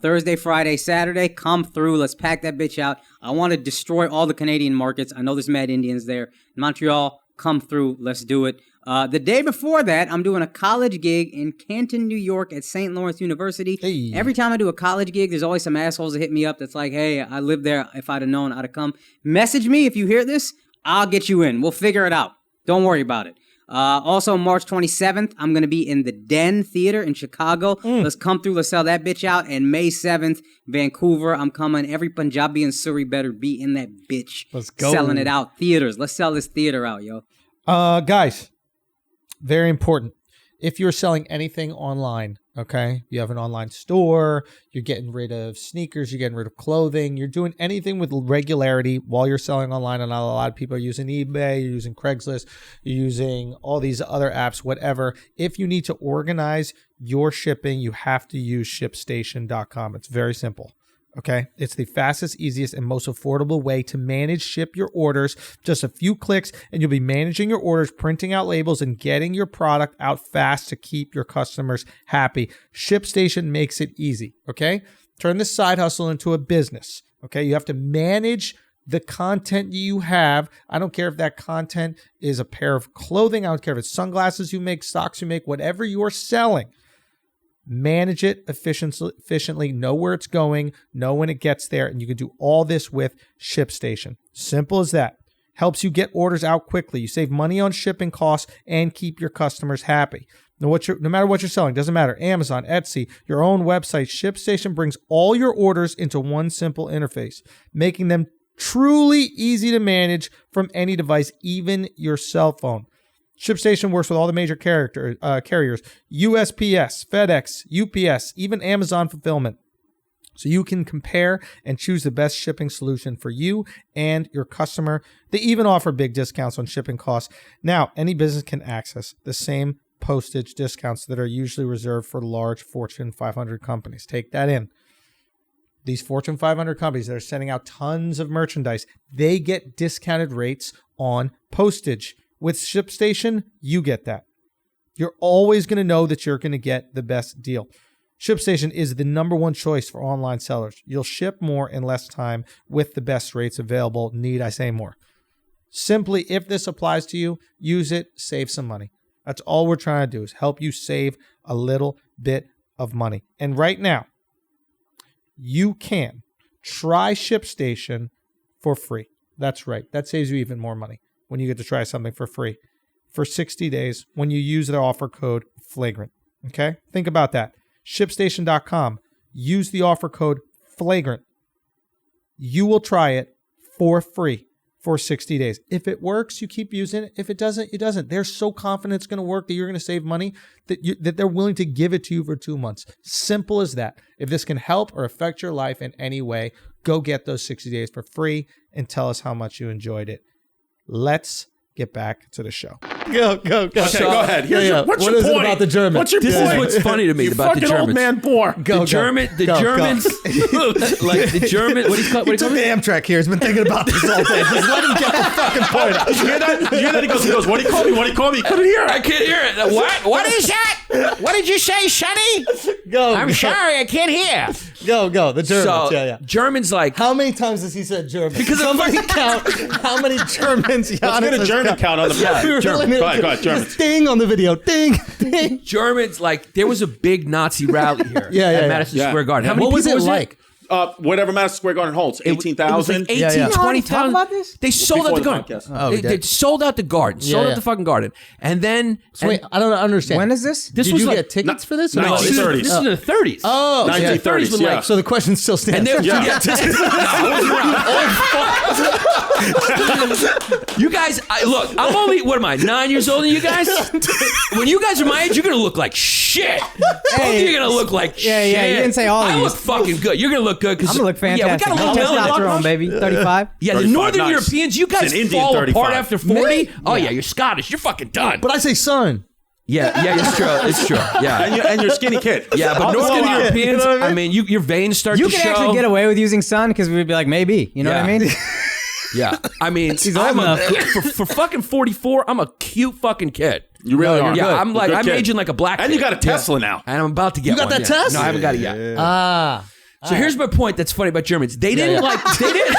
Thursday, Friday, Saturday, come through. Let's pack that bitch out. I want to destroy all the Canadian markets. I know there's mad Indians there. Montreal, come through. Let's do it. The day before that, I'm doing a college gig in Canton, New York at St. Lawrence University. Hey. Every time I do a college gig, there's always some assholes that hit me up that's like, hey, I lived there. If I'd have known, I'd have come. Message me if you hear this. I'll get you in. We'll figure it out. Don't worry about it. Also, March 27th, I'm going to be in the Den Theater in Chicago. Let's come through. Let's sell that bitch out. And May 7th, Vancouver, I'm coming. Every Punjabi and Surrey better be in that bitch. Let's go. Selling it out. Theaters. Let's sell this theater out, yo. Guys, very important. If you're selling anything online, okay, you have an online store, you're getting rid of sneakers, you're getting rid of clothing, you're doing anything with regularity while you're selling online, and a lot of people are using eBay, you're using Craigslist, you're using all these other apps, whatever. If you need to organize your shipping, you have to use ShipStation.com. It's very simple. Okay, it's the fastest, easiest, and most affordable way to ship your orders. Just a few clicks, and you'll be managing your orders, printing out labels, and getting your product out fast to keep your customers happy. ShipStation makes it easy. Okay, turn this side hustle into a business. Okay, you have to manage the content you have. I don't care if that content is a pair of clothing. I don't care if it's sunglasses you make, socks you make, whatever you're selling. Manage it efficiently, know where it's going, know when it gets there, and you can do all this with ShipStation. Simple as that. Helps you get orders out quickly. You save money on shipping costs and keep your customers happy. No matter what you're selling, doesn't matter. Amazon, Etsy, your own website, ShipStation brings all your orders into one simple interface, making them truly easy to manage from any device, even your cell phone. ShipStation works with all the major carriers, USPS, FedEx, UPS, even Amazon Fulfillment. So you can compare and choose the best shipping solution for you and your customer. They even offer big discounts on shipping costs. Now, any business can access the same postage discounts that are usually reserved for large Fortune 500 companies. Take that in. These Fortune 500 companies that are sending out tons of merchandise, they get discounted rates on postage. With ShipStation, you get that. You're always going to know that you're going to get the best deal. ShipStation is the number one choice for online sellers. You'll ship more in less time with the best rates available. Need I say more? Simply, if this applies to you, use it, save some money. That's all we're trying to do is help you save a little bit of money. And right now, you can try ShipStation for free. That's right. That saves you even more money when you get to try something for free for 60 days when you use their offer code FLAGRANT. Okay? Think about that. ShipStation.com. Use the offer code FLAGRANT. You will try it for free for 60 days. If it works, you keep using it. If it doesn't, it doesn't. They're so confident it's going to work that you're going to save money that they're willing to give it to you for 2 months. Simple as that. If this can help or affect your life in any way, go get those 60 days for free and tell us how much you enjoyed it. Let's get back to the show. Go. Okay, go ahead. What's what your is point? it about the German? What's your This point? is what's funny to me You about the fucking Germans. old man bore. Go. The Germans, like the German. What do you call? He took the Amtrak here. He's been thinking about this all day. Just let him get the fucking point out. You hear that? He goes, what do you call me? What do you call me? Couldn't hear it. I can't hear it. What is that? What did you say, Sonny? Go. I'm sorry, I can't hear. Go. The Germans. So Germans like How many times has he said German? Because somebody count how many Germans. Let's get a German count on the German. Go ahead, Germans. Ding on the video. Ding. Germans like there was a big Nazi rally here at Madison Square Garden. How many What was people it like? Whatever Madison Square Garden holds, 18,000. Like 18, 20,000. about this? They sold out the Before the garden. podcast. They sold out the garden. Sold out the fucking garden. And then So wait, I don't understand. When is this? This Did was you like get tickets for this? no, Or this you- is 30s. This is in the 30s. Oh, 1930s, when, yeah. So the question still stands. And then you guys, look, I'm only, what am I, 9 years older than you guys? When you guys are my age, you're going to look like shit. Both of you are going to look like shit. Yeah, you didn't say all of I you. look fucking good. You're going to look good. I'm gonna look fantastic. Yeah, we got a little Testosterone, baby. 35. Yeah, the 35, Northern nice. Europeans, you guys It's an Indian fall 35. apart after 40. Me? Oh, yeah, you're Scottish. You're fucking done. But I say son. Yeah, it's true. It's true. Yeah. And you're skinny kid. Yeah, but Oh, Northern wow. Europeans, You know what I I mean, your veins start You to can show. actually get away with using son because we'd be like, maybe. You know what I Yeah. mean? Yeah, I mean, old I'm enough. for fucking 44, I'm a cute fucking kid. You really are. Yeah, I'm You're a like, good I'm kid. aging like a black And kid. you got a Tesla now. And I'm about to get You got one. that Yeah. test? No, I haven't got it yet. Ah. So here's my point that's funny about Germans. They didn't they didn't.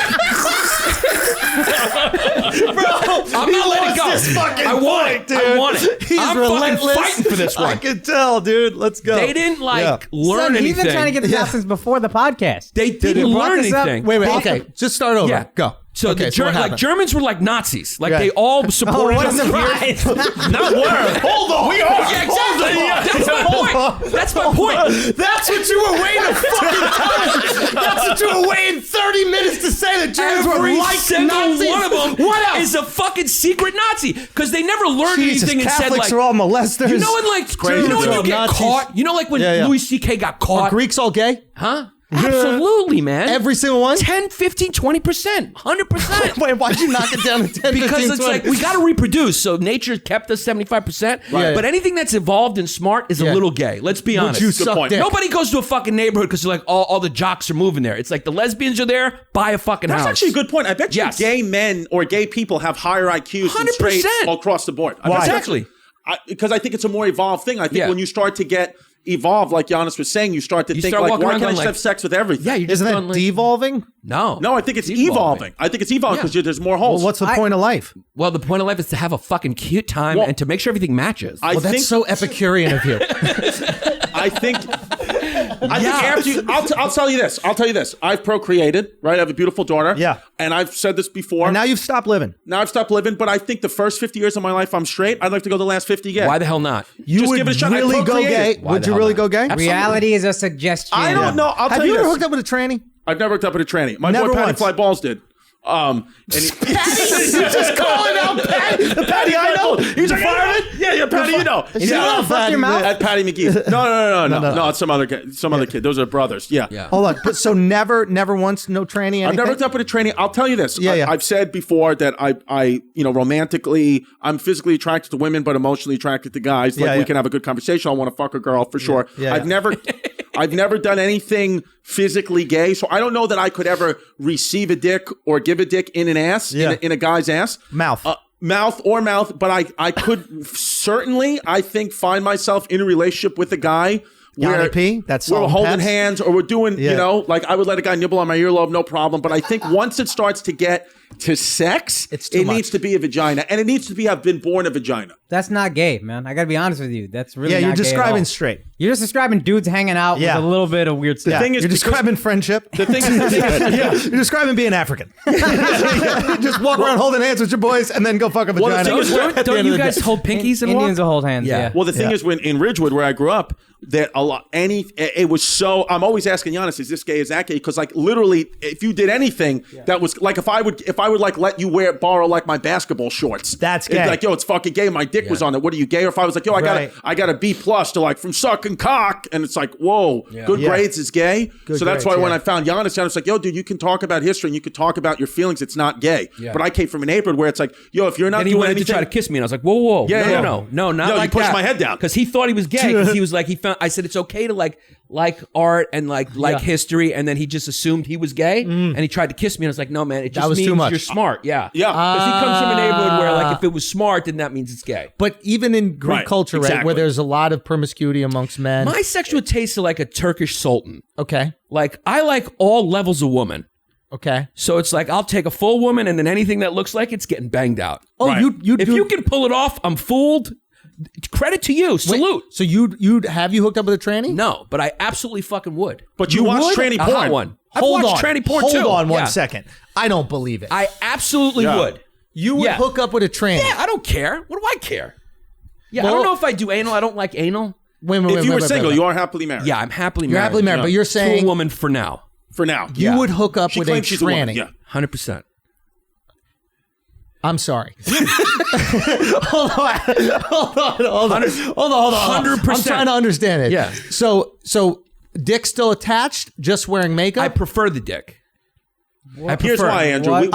I'm not letting it go. I want it, dude. I want it. He's I'm relentless. fucking fighting for this I one. can tell, dude. Let's go. They didn't learn Son, anything. he's been trying to get this out since before the podcast. They didn't brought learn this up? anything. Wait. Okay, just start over. Yeah. Go. So okay, the what like happened? Germans were like Nazis. Like Right. they all supported What a us. surprise. Not word. Hold on. We are. Yeah, exactly. That's my point. That's my point. That's what you were waiting to fucking tell us. That's what you were waiting 30 minutes to say. The Germans were Every like single Nazis. one of them What else? is a fucking secret Nazi because they never learned Jesus, anything and said Catholics like, are all molesters. you know when like, crazy. you know when They're you all get Nazis. caught, you know like when Yeah. Louis C.K. got Are caught, Greeks all gay? huh? Absolutely, man. Every single one? 10, 15, 20%, 100%. Wait, why'd you knock it down to 10, Because 15, it's 20? like we got to reproduce. So nature kept us 75%. Right. But anything that's evolved and smart is a Yeah. little gay. Let's be honest. you Good suck point. dick? Nobody goes to a fucking neighborhood because they're like, all the jocks are moving there. It's like the lesbians are there, buy a fucking That's house. actually a good point. I bet you Yes. gay men or gay people have higher IQs than straight 100%. all across the board. I bet Exactly. Because I think it's a more evolved thing. I think Yeah. when you start to get evolved, like Yannis was saying, you start to think start like, walking why around can't I going just like- have sex with everything? Yeah, you're just Isn't that going like, devolving? No. No, I think it's evolving. I think it's evolving because there's more holes. Well, what's the point of life? Well, the point of life is to have a fucking cute time Well, and to make sure everything matches. I Well, think that's so Epicurean of you. I think I think after you, I'll tell you this. I'll tell you this. I've procreated, right? I have a beautiful daughter. Yeah. And I've said this before. And now you've stopped living. Now I've stopped living, but I think the first 50 years of my life, I'm straight. I'd like to go the last 50 gay. Why the hell not? You Just would give it a shot. I really go gay? procreated. Would you really go gay? Reality is a suggestion. I don't know. I'll Have tell you you ever this. hooked up with a tranny? I've never hooked up with a tranny. My Never boy Patty once. Fly Balls did. And he, Just calling out Patty. Patty, I know. He's a fireman. Yeah, Patty, you know. Is he gonna fuck your mouth? At Patty McGee. No, it's some other kid. Those are brothers. Yeah. Hold on. But so never once, no tranny, anything? I've never hooked up with a tranny. I'll tell you this. Yeah. I've said before that I romantically, I'm physically attracted to women, but emotionally attracted to guys. Like we can have a good conversation. I want to fuck a girl for sure. I've never done anything physically gay, so I don't know that I could ever receive a dick or give a dick in an ass, in a guy's ass. Mouth. Mouth, but I could certainly, I think, find myself in a relationship with a guy where That's we're all holding pets. hands or we're doing, like I would let a guy nibble on my earlobe, no problem. But I think once it starts to get to sex, It's too much. needs to be a vagina, and it needs to be have been born a vagina. That's not gay, man. I gotta be honest with you. That's really not you're gay at describing all. straight. You're just describing dudes hanging out with a little bit of weird stuff. thing is you're because- describing friendship. The thing is, You're describing being African. Just walk around holding hands with your boys and then go fuck a Well, the vagina. thing is, Don't you guys hold pinkies and Indians walk? will hold hands. Yeah. well, the thing is, when in Ridgewood, where I grew up, that it was so. I'm always asking Yannis, is this gay? Is that gay? Because like literally, if you did anything that was like, if I would like let you borrow like my basketball shorts, That's it'd be gay. like, yo, it's fucking gay. My dick was on it. What are you, gay? Or if I was like, yo, I got a B+ to like from sucking cock, and it's like, whoa, good grades is gay. So that's why when I found Yannis was like, yo, dude, you can talk about history and you can talk about your feelings. It's not gay. But I came from a neighborhood where it's like, yo, if you're not And he doing wanted anything, to try to kiss me, and I was like, whoa, no, not like you pushed that. my head down. Because he thought he was gay. Because he was like, I said it's okay to like art and like history, and then he just assumed he was gay, and he tried to kiss me, and I was like, no, man, it just was means too much. you're smart. Yeah. Yeah. Because he comes from a neighborhood where like if it was smart, then that means it's gay. But even in Greek Right, culture, right, exactly. where there's a lot of promiscuity amongst men. My sexual taste is like a Turkish sultan. Okay. Like I like all levels of woman. Okay. So it's like I'll take a full woman, and then anything that looks like it's getting banged out. Oh, Right. If you can pull it off, I'm fooled. Credit to you. Salute. So you'd have you hooked up with a tranny? No, but I absolutely fucking would. but you watch would? tranny A hot porn. one. I've Hold watched on. tranny porn Hold too. on one Yeah. second. I don't believe it. I absolutely Yeah. would. You would Yeah. hook up with a tranny. Yeah, I don't care. What do I care? Yeah, I Well- don't know if I do anal. I don't like anal. Wait, If you were single, you are happily married. Yeah, I'm happily You're married. happily married, but you're to saying a woman for now. For now. you would hook up She with a claims she's a woman. tranny. Yeah. 100%. I'm sorry. Hold on. 100%. I'm trying to understand it. Yeah. So dick still attached, just wearing makeup? I prefer the dick. I prefer. Here's why, Andrew. What?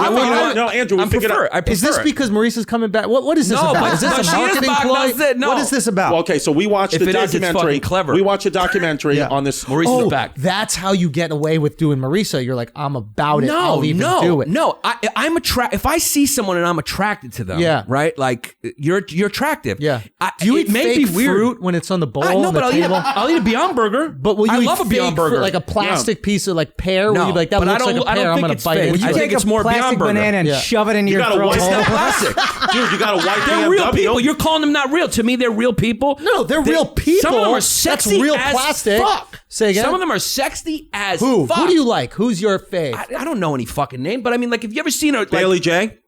Andrew, we figured out. I prefer. Is this because Maurice's coming back? What is this No, about? but- Is this but a she is marketing back, ploy? that's it, no. What is this about? Well, okay, so we watched If the it is, it's documentary. fucking clever. We watched a documentary Yeah. on this. Maurice is back. That's how you get away with doing Marisa. You're like, I'm about it. I'll even do it. No, I'm attracted. If I see someone and I'm attracted to them, Yeah. right? Like you're attractive. Yeah. Do you eat it may fake be weird. fruit when it's on the bowl? No, on but the I'll eat, table? I'll eat a Beyond Burger. But will you I eat love a fake Beyond fruit, Burger, like a plastic piece of like pear? Where No, you'd be like, that but I looks like a don't- I pear. don't I'm think gonna it's bite fake. into I it. think it's more plastic Beyond Burger. banana and Yeah. shove it into You your got a throat. white It's not plastic. Dude, you got a white They're BMW. real people. You're calling them not real. To me, they're real people. No, they're real people. Some of them are That's sexy real as plastic. fuck. Say again? Some of them are sexy as Who? fuck. Who do you like? Who's your fave? I don't know any fucking name, but I mean, like, have you ever seen her? Like, Bailey J.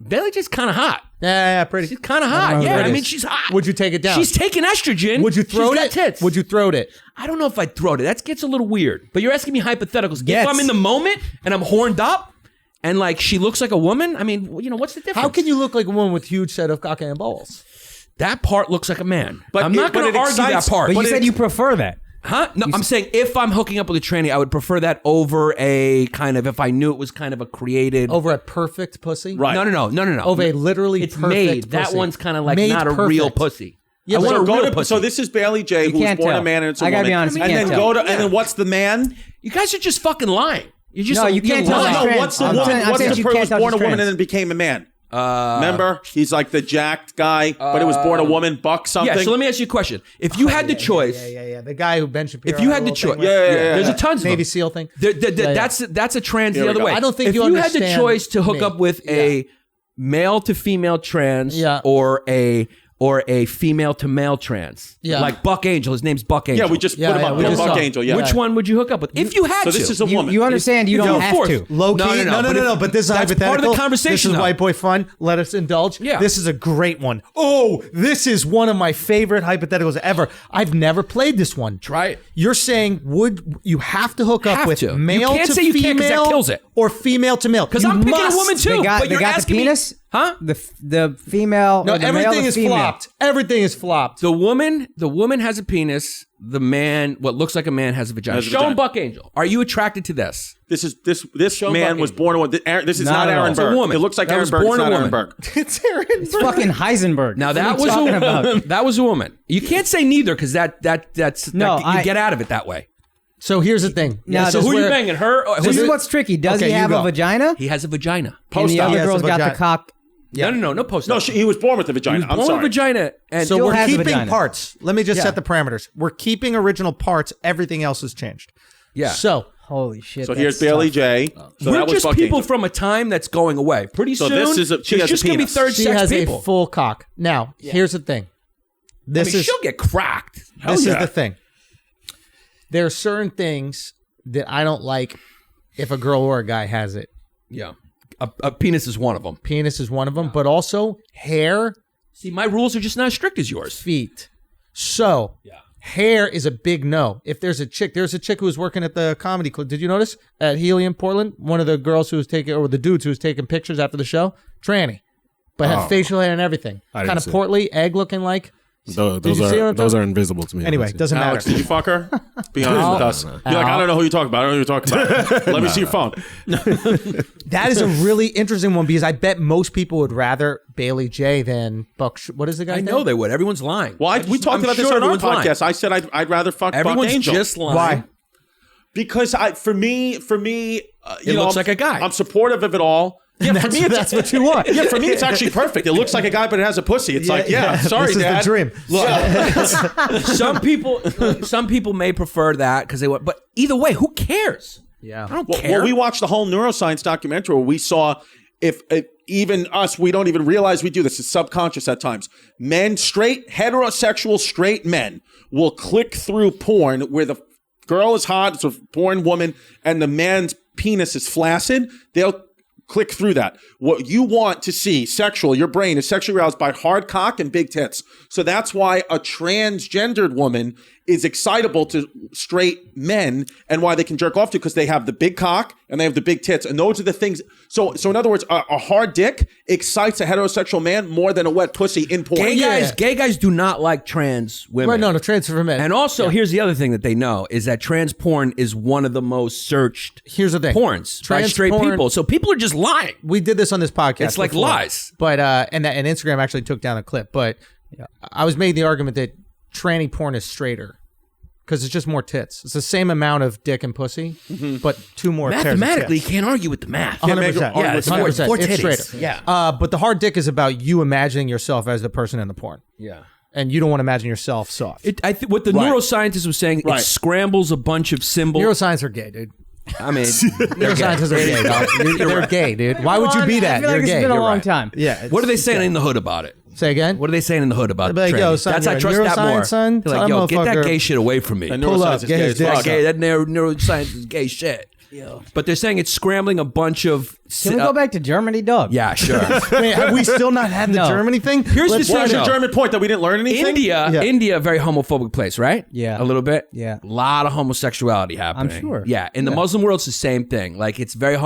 Bailey J's kind of hot. Yeah, pretty. She's kind of I don't hot. know who Yeah, that I mean, is. she's hot. Would you take it down? She's taking estrogen. Would you throw She's it? got tits. Would you throw it? I don't know if I'd throw it. That gets a little weird. But you're asking me hypotheticals. Yes. If I'm in the moment and I'm horned up and like she looks like a woman, I mean, you know, what's the difference? How can you look like a woman with huge set of cock and balls? That part looks like a man. But I'm not but going it to argue excites- that part. But you But said it- you prefer that. Huh? No, I'm saying if I'm hooking up with a tranny, I would prefer that over a kind of, if I knew it was kind of a created. Over a perfect pussy? Right. No. Over a literally It's perfect made. pussy. That one's kind of like Made not a perfect. real pussy. Yeah, I but want so a Go real to, pussy. so this is Bailey J, who was can't born tell. a man and it's a I gotta woman. be honest, you and can't then tell. go to, and then what's the man? You guys are just fucking lying. You just No, you can't tell lying. that. No, trans. what's the I'm woman? saying- I'm What's saying the you person who can't was tell born a she's woman and trans. then became a man? Remember? He's like the jacked guy, but it was born a woman, buck something. Yeah, so let me ask you a question. If you had the choice, Yeah. The guy who Ben Shapiro. if you had had a the little choice, thing with. there's a tons of Navy them. SEAL thing. That's a trans Here the we other go. way. I don't think if you you had the understand choice to hook me. up with a male to female trans Yeah. or a or a female to male trans. Yeah. Like Buck Angel. His name's Buck Angel. Yeah, we just Yeah, put him yeah, up. we just Buck saw. Angel. Yeah. Which one would you hook up with if you had So to? this is a woman. You understand you don't of have course. to. Low key, no, but this is that's hypothetical. part of the conversation, This is though. white boy fun. Let us indulge. Yeah. This is a great one. Oh, this is one of my favorite hypotheticals ever. I've never played this one. Try it. You're saying would you have to hook up Have with to. You male can't to say you can't 'cause that female kills it. or female to male? Because You I'm picking must. a woman too. They got, but they you're got the asking me- penis? Huh? The female. No, or the male everything to is female. flopped. Everything is flopped. The woman has a penis. The man, what looks like a man, has a vagina. Has a Show vagina. him Buck Angel. Are you attracted to this? This Show man Buck was Angel. born. This is Not not at all. Aaron It's a Burr. woman. It looks like That Aaron was Burr. It's born a not Aaron woman. Burr. It's Aaron It's fucking Heisenberg. Now What are that you was talking about? that was a woman. You can't say neither because that's No, you get out of it that way. So here's the thing. Now, So this who is are you where- banging? Her? Or This who is you- what's tricky. Does Okay, he you have go. a vagina? He has a vagina. And the Post-op. other Yes, girl's a got the vagina. cock. No post. No, he was born with a vagina. He was I'm born sorry. with a vagina. And So Still we're has a keeping vagina. parts. Let me just Yeah. set the parameters. We're keeping original parts. Everything else has changed. yeah. So Holy shit. So that's here's Bailey tough. J. So We're that was just Buck people Angel. from a time that's going away. Pretty So soon, this is she there's has a just going to be penis. third she sex has people. a full cock. Now, here's the thing. I This mean, is she'll get cracked. this yeah. is the thing. There are certain things that I don't like if a girl or a guy has it. Yeah. A penis is one of them. Penis is one of them, but also hair, See, my rules are just not as strict as yours. feet. So, hair is a big no. If there's a chick who was working at the comedy club. Did you notice at Helium, Portland? One of the girls who was taking, or the dudes who was taking pictures after the show, tranny, but had facial hair and everything. I didn't Kind of see it. portly, egg looking like. Those you see what I'm those talking- are invisible to me. Anyway, doesn't matter. Alex, did you fuck her? Be honest with us. Be like, I don't know who you're talking about. I don't know who you're talking about. Let me see your phone. That is a really interesting one because I bet most people would rather Bailey J than Buck. What is the guy's I name? know they would. Everyone's lying. Well, we talked I'm about this sure on our everyone's lying. podcast. I said I'd rather fuck Buck Everyone's Angel. just lying. Why? Because for me, It looks I'm- like a guy. I'm supportive of it all. Yeah, for me, That's what you want. Yeah, for me, it's actually perfect. It looks like a guy, but it has a pussy. It's like, sorry, this is Dad. the dream. Some people may prefer that because they want, but either way, who cares? Yeah. I don't Well, care. we watched the whole neuroscience documentary where we saw if even us, we don't even realize we do this. It's subconscious at times. Men, heterosexual straight men will click through porn where the girl is hot, it's a porn woman, and the man's penis is flaccid. They'll click through that. What you want to see sexual, your brain is sexually aroused by hard cock and big tits. So that's why a transgendered woman is excitable to straight men and why they can jerk off to, because they have the big cock and they have the big tits. And those are the things. So in other words, a hard dick excites a heterosexual man more than a wet pussy in porn. Gay guys do not like trans women. Right, no, transfer for men. And also, here's the other thing that they know is that trans porn is one of the most searched Here's the thing. porns by Trans straight porn- people. So people are just lying. we did this on this podcast. It's like before. lies. But and Instagram actually took down a clip. But I was making the argument that tranny porn is straighter because it's just more tits. It's the same amount of dick and pussy, but two more pairs of Mathematically, you tits. can't argue with the math. 100%. Yeah, it's 100%. four It's titties. straighter. Yeah. But the hard dick is about you imagining yourself as the person in the porn. Yeah. And you don't want to imagine yourself soft. What the neuroscientist was saying, Right. it scrambles a bunch of symbols. Neuroscience are gay, dude. I mean, Neuroscientists are gay, dog. They're gay, dude. Why would you be that? I feel like You're it's gay. been a You're long right. time. Yeah. what are they saying in the hood about it? Say again? What are they saying in the hood about They'll be like, trannies? yo, son, That's I you're a trust that neuroscience, more. son? They're Tell like, that yo, get that motherfucker- gay shit away from me. And Pull up, neuroscience is get gay his as dick fuck. sucked. Gay, that neuroscience is gay shit. But they're saying it's scrambling a bunch of. Can we go back to Germany, dog? Yeah, sure. Wait, have we still not had the No. Germany thing? Here's the Let's thing, What was though. your German point that we didn't learn anything? India, a very homophobic place, right? Yeah. A little bit. Yeah. A lot of homosexuality happening. sure. Yeah. In the Muslim world, it's the same thing. Like it's very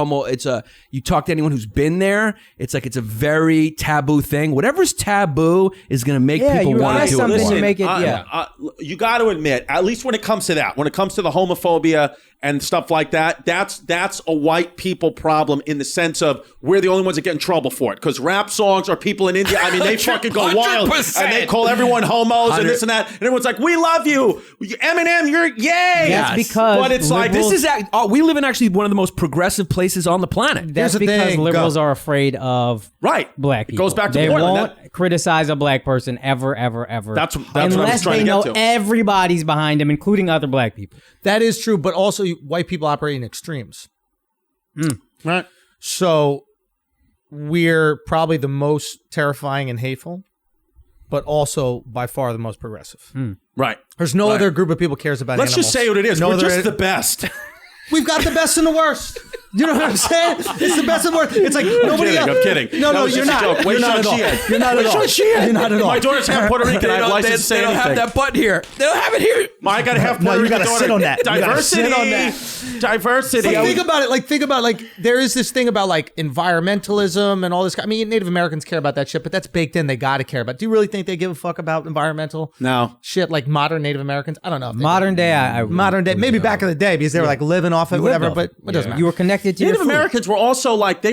you talk to anyone who's been there, it's like it's a very taboo thing. Whatever's taboo is going to make Yeah, people you want to ask do something it to more. make it, You got to admit, at least when it comes to that, when it comes to the homophobia and stuff like that, that's a white people problem in the sense of we're the only ones that get in trouble for it. Because rap songs or people in India, I mean, they fucking go wild 100%. and they call everyone homos and this and that, and everyone's like, "We love you, Eminem, you're yay." That's Yes. because But it's like, liberals, This is we live in actually one of the most progressive places on the planet. that's Here's the because thing, liberals go. are afraid of Right. black It people. goes back to they Portland. won't criticize a black person ever. That's what I was unless trying they to know get to. everybody's behind them, including other black people. That is true, but also white people operate in extremes. Right. So we're probably the most terrifying and hateful. but also by far the most progressive. Right. There's no other group of people cares about Let's animals. just say what it is. No We're other- just the best. We've got the best and the worst. You know what I'm saying? It's the best and worst. It's like nobody else. I'm kidding. No, That was you're just a not. joke. Wait, You're not at all. Sean Sheehan. You're not at all. Sean Sheehan. You're not at all. My daughter's half Puerto Rican. I have license to say they don't anything. have that button here. They don't have it here. I got to have No, Puerto you Rican gotta daughter. sit on that. You gotta Diversity. sit on that. Diversity. But think about it. Think about there is this thing about like environmentalism and all this. I mean, Native Americans care about that shit, but that's baked in. They got to care about. Do you really think they give a fuck about environmental No. shit like modern Native Americans? I don't know. If they Modern day, modern day, maybe back in the day because they were like living off it, whatever. But it doesn't matter. You were connected to Native your food. Americans were also like, they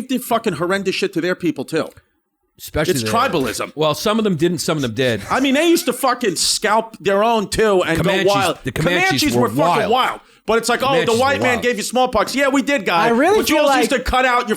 did fucking horrendous shit to their people too. Especially It's the- tribalism. Well, some of them didn't. Some of them did. I mean, they used to fucking scalp their own too and Comanches- go wild. the Comanches were were fucking wild. But it's like, Comanches the white were man wild. gave you smallpox. Yeah, we did, guys. I really but you feel also like- used to cut out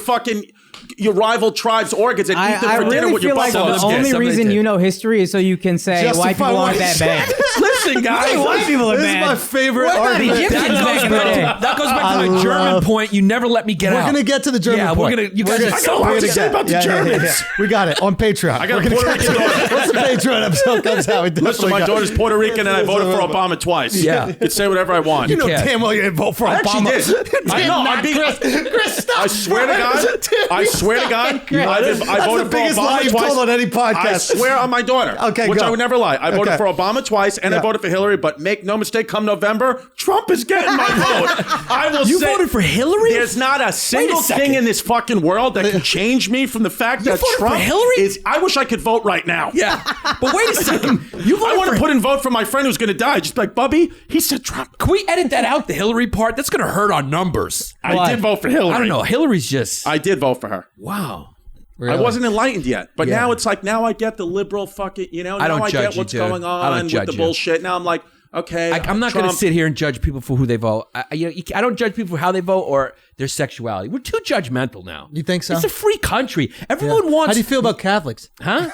your rival tribe's organs and eat them I for dinner really with your feel like buffalo the skin. only Some of them reason did. you know history is so you can say Justify white people aren't white that bad. Listen, guys. White people are This is bad. my favorite What about argument. Egyptians back in the day? That goes back to my German point. You never let me get We're out. gonna get to the German Yeah, point. we're gonna. You guys We're are gonna- I got a lot we're to gonna say get- about the yeah, yeah, Germans. yeah. We got it on Patreon. I got We're a gonna Puerto get Rican to it. daughter. Once the Patreon episode comes out, we Listen, definitely my got- daughter's Puerto Rican and I voted for Obama twice. Yeah. You can say whatever I want. You know can't. damn well you didn't vote for I actually Obama. did. I know. I'm being, Chris, stop. I swear to God. I swear to God. I That's voted the for biggest lie Obama you've twice. told on any podcast. I swear on my daughter. Okay, which go. I would never lie. I voted Okay. for Obama twice, and I Yeah. voted for Hillary. But make no mistake, come November, Trump is getting my vote. I will. You say, voted for Hillary? There's not a single second. thing in this fucking world that can change me from the fact that voted for Trump Hillary? is. I wish I could vote right now. Yeah, but wait a second. You I voted want for to put in vote for my friend who's going to die. Just be like, Bubby, he said Trump. Can we edit that out? The Hillary part. That's gonna hurt our numbers. I did vote for Hillary. I don't know. Hillary's just. I did vote for her. Wow. I wasn't enlightened yet, but Yeah. now it's like now I get the liberal fucking, now I don't I judge get you, what's dude. going I don't on with judge the you. bullshit. Now I'm like, okay, I'm not going to Trump- sit here and judge people for who they vote. I don't judge people for how they vote or their sexuality. We're too judgmental now. You think so? It's a free country. Everyone wants. How do you feel about Catholics? Huh?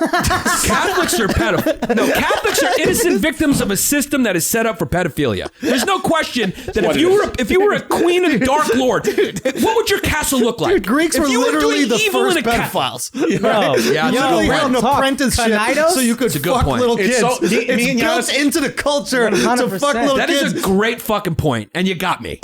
Catholics are pedophiles. No, Catholics are innocent victims of a system that is set up for pedophilia. There's no question that what if you were a queen and Dark Lord, what would your castle look like? Dude, Greeks If were you literally doing the evil first in a ca- pedophiles. Bro, Yeah, You it's a literally good had an point. apprenticeship Canidos? so you could It's a good fuck point. little It's kids. so- me it's and built Yannis- into the culture to 100%. fuck little That kids. is a great fucking point, and you got me.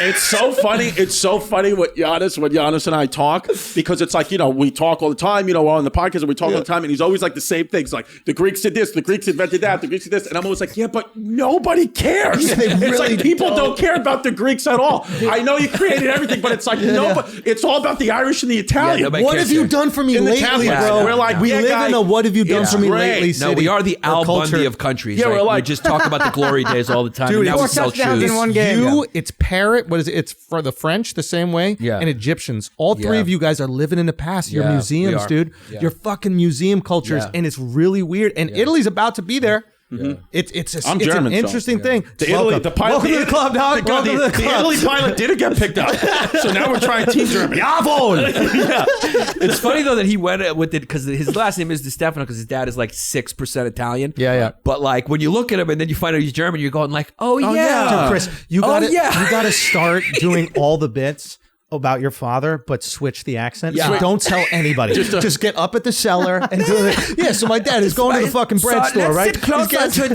It's so funny. It's so funny when Yannis and I talk, because it's like, we talk all the time, we're on the podcast and we talk all the time, and he's always like the same things. Like, the Greeks did this, the Greeks invented that, the Greeks did this. And I'm always like, yeah, but nobody cares. Yeah, they It's really like people don't care about the Greeks at all. I know you created everything, but it's like, nobody, it's all about the Irish and the Italian. nobody What cares have you here. done for me In the lately, Catholics, bro? we're like, we yeah, live guy, in a what have you done it's for me great. lately No, city. No, we are the or Al culture. Bundy of countries. Yeah, right? we're like- we just talk about the glory days all the time. Dude, and now we four sell touchdowns shoes. in one game. You, it's Parrot. What is it? It's for the French the same way. Yeah. And Egyptians. All three Yeah. of you guys are living in the past. You're Yeah, museums, we are. dude. Yeah. You're fucking museum cultures, Yeah. and it's really weird. And Italy's about to be there. It's I'm it's German, an so- interesting thing. The Italy, the pilot, Welcome to the club, dog. Welcome to the the club. Italy pilot didn't get picked up, so now we're trying Team Germany. It's funny though that he went with it because his last name is Distefano because his dad is like 6% Italian. Yeah. But like when you look at him and then you find out he's German, you're going like, oh yeah, Dude, Chris, you Oh, gotta yeah. you gotta start doing all the bits about your father, but switch the accent. Yeah. So don't tell anybody. Just get up at the cellar and do it. Yeah, so my dad is going to the fucking bread store, right? Sit closer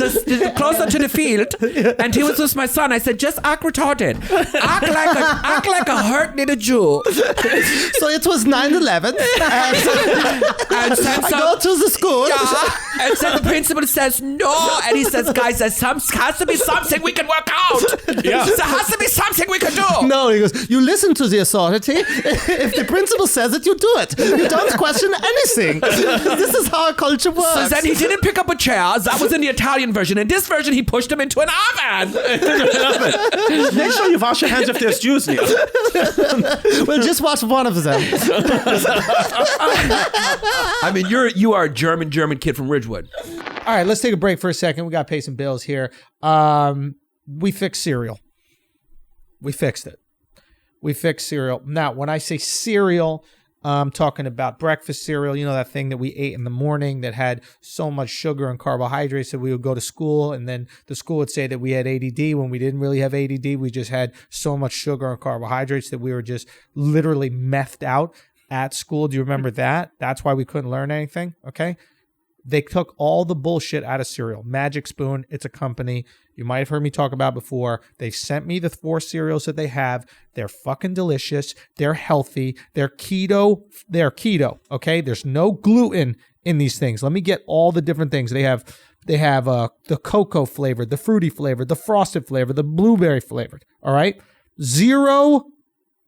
to the field. And he was with my son. I said, just act retarded. Act like a hurt little Jew. So it was 9/11. And I go to the school. Yeah. And then the principal says no. And he says, guys, there has to be something we can work out. Yeah. There has to be something we can do. No, he goes, you listen to the authority. If the principal says it, you do it. You don't question anything. This is how our culture works. So then he didn't pick up a chair. That was in the Italian version. In this version, he pushed him into an oven. Make sure you wash your hands if there's Jews near. Well, just watch one of them. I mean, you are a German kid from Ridgewood. All right, let's take a break for a second. We got to pay some bills here. We fixed cereal. We fixed it. We fixed cereal. Now, when I say cereal, I'm talking about breakfast cereal. You know, that thing that we ate in the morning that had so much sugar and carbohydrates that we would go to school, and then the school would say that we had ADD when we didn't really have ADD. We just had so much sugar and carbohydrates that we were just literally methed out at school. Do you remember that? That's why we couldn't learn anything. Okay. They took all the bullshit out of cereal. Magic Spoon, it's a company you might have heard me talk about before. They've sent me the 4 cereals that they have. They're fucking delicious. They're healthy. They're keto. Okay? There's no gluten in these things. Let me get all the different things. They have the cocoa flavored, the fruity flavored, the frosted flavored, the blueberry flavored. All right? 0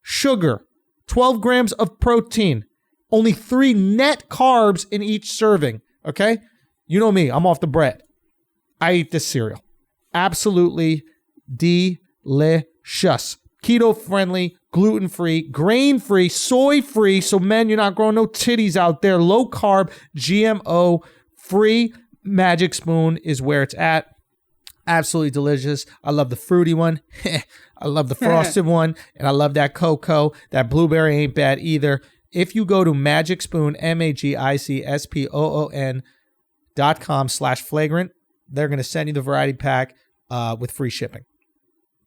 sugar, 12 grams of protein, only 3 net carbs in each serving. Okay? You know me. I'm off the bread. I eat this cereal. Absolutely delicious. Keto-friendly, gluten-free, grain-free, soy-free. So, men, you're not growing no titties out there. Low-carb, GMO-free. Magic Spoon is where it's at. Absolutely delicious. I love the fruity one. I love the frosted one. And I love that cocoa. That blueberry ain't bad either. If you go to Magic Spoon, MAGICSPOON.com/flagrant, they're going to send you the variety pack with free shipping.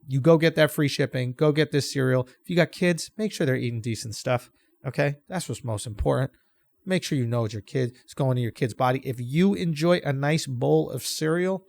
You go get that free shipping. Go get this cereal. If you got kids, make sure they're eating decent stuff. Okay? That's what's most important. Make sure you know what your kid is going in your kid's body. If you enjoy a nice bowl of cereal,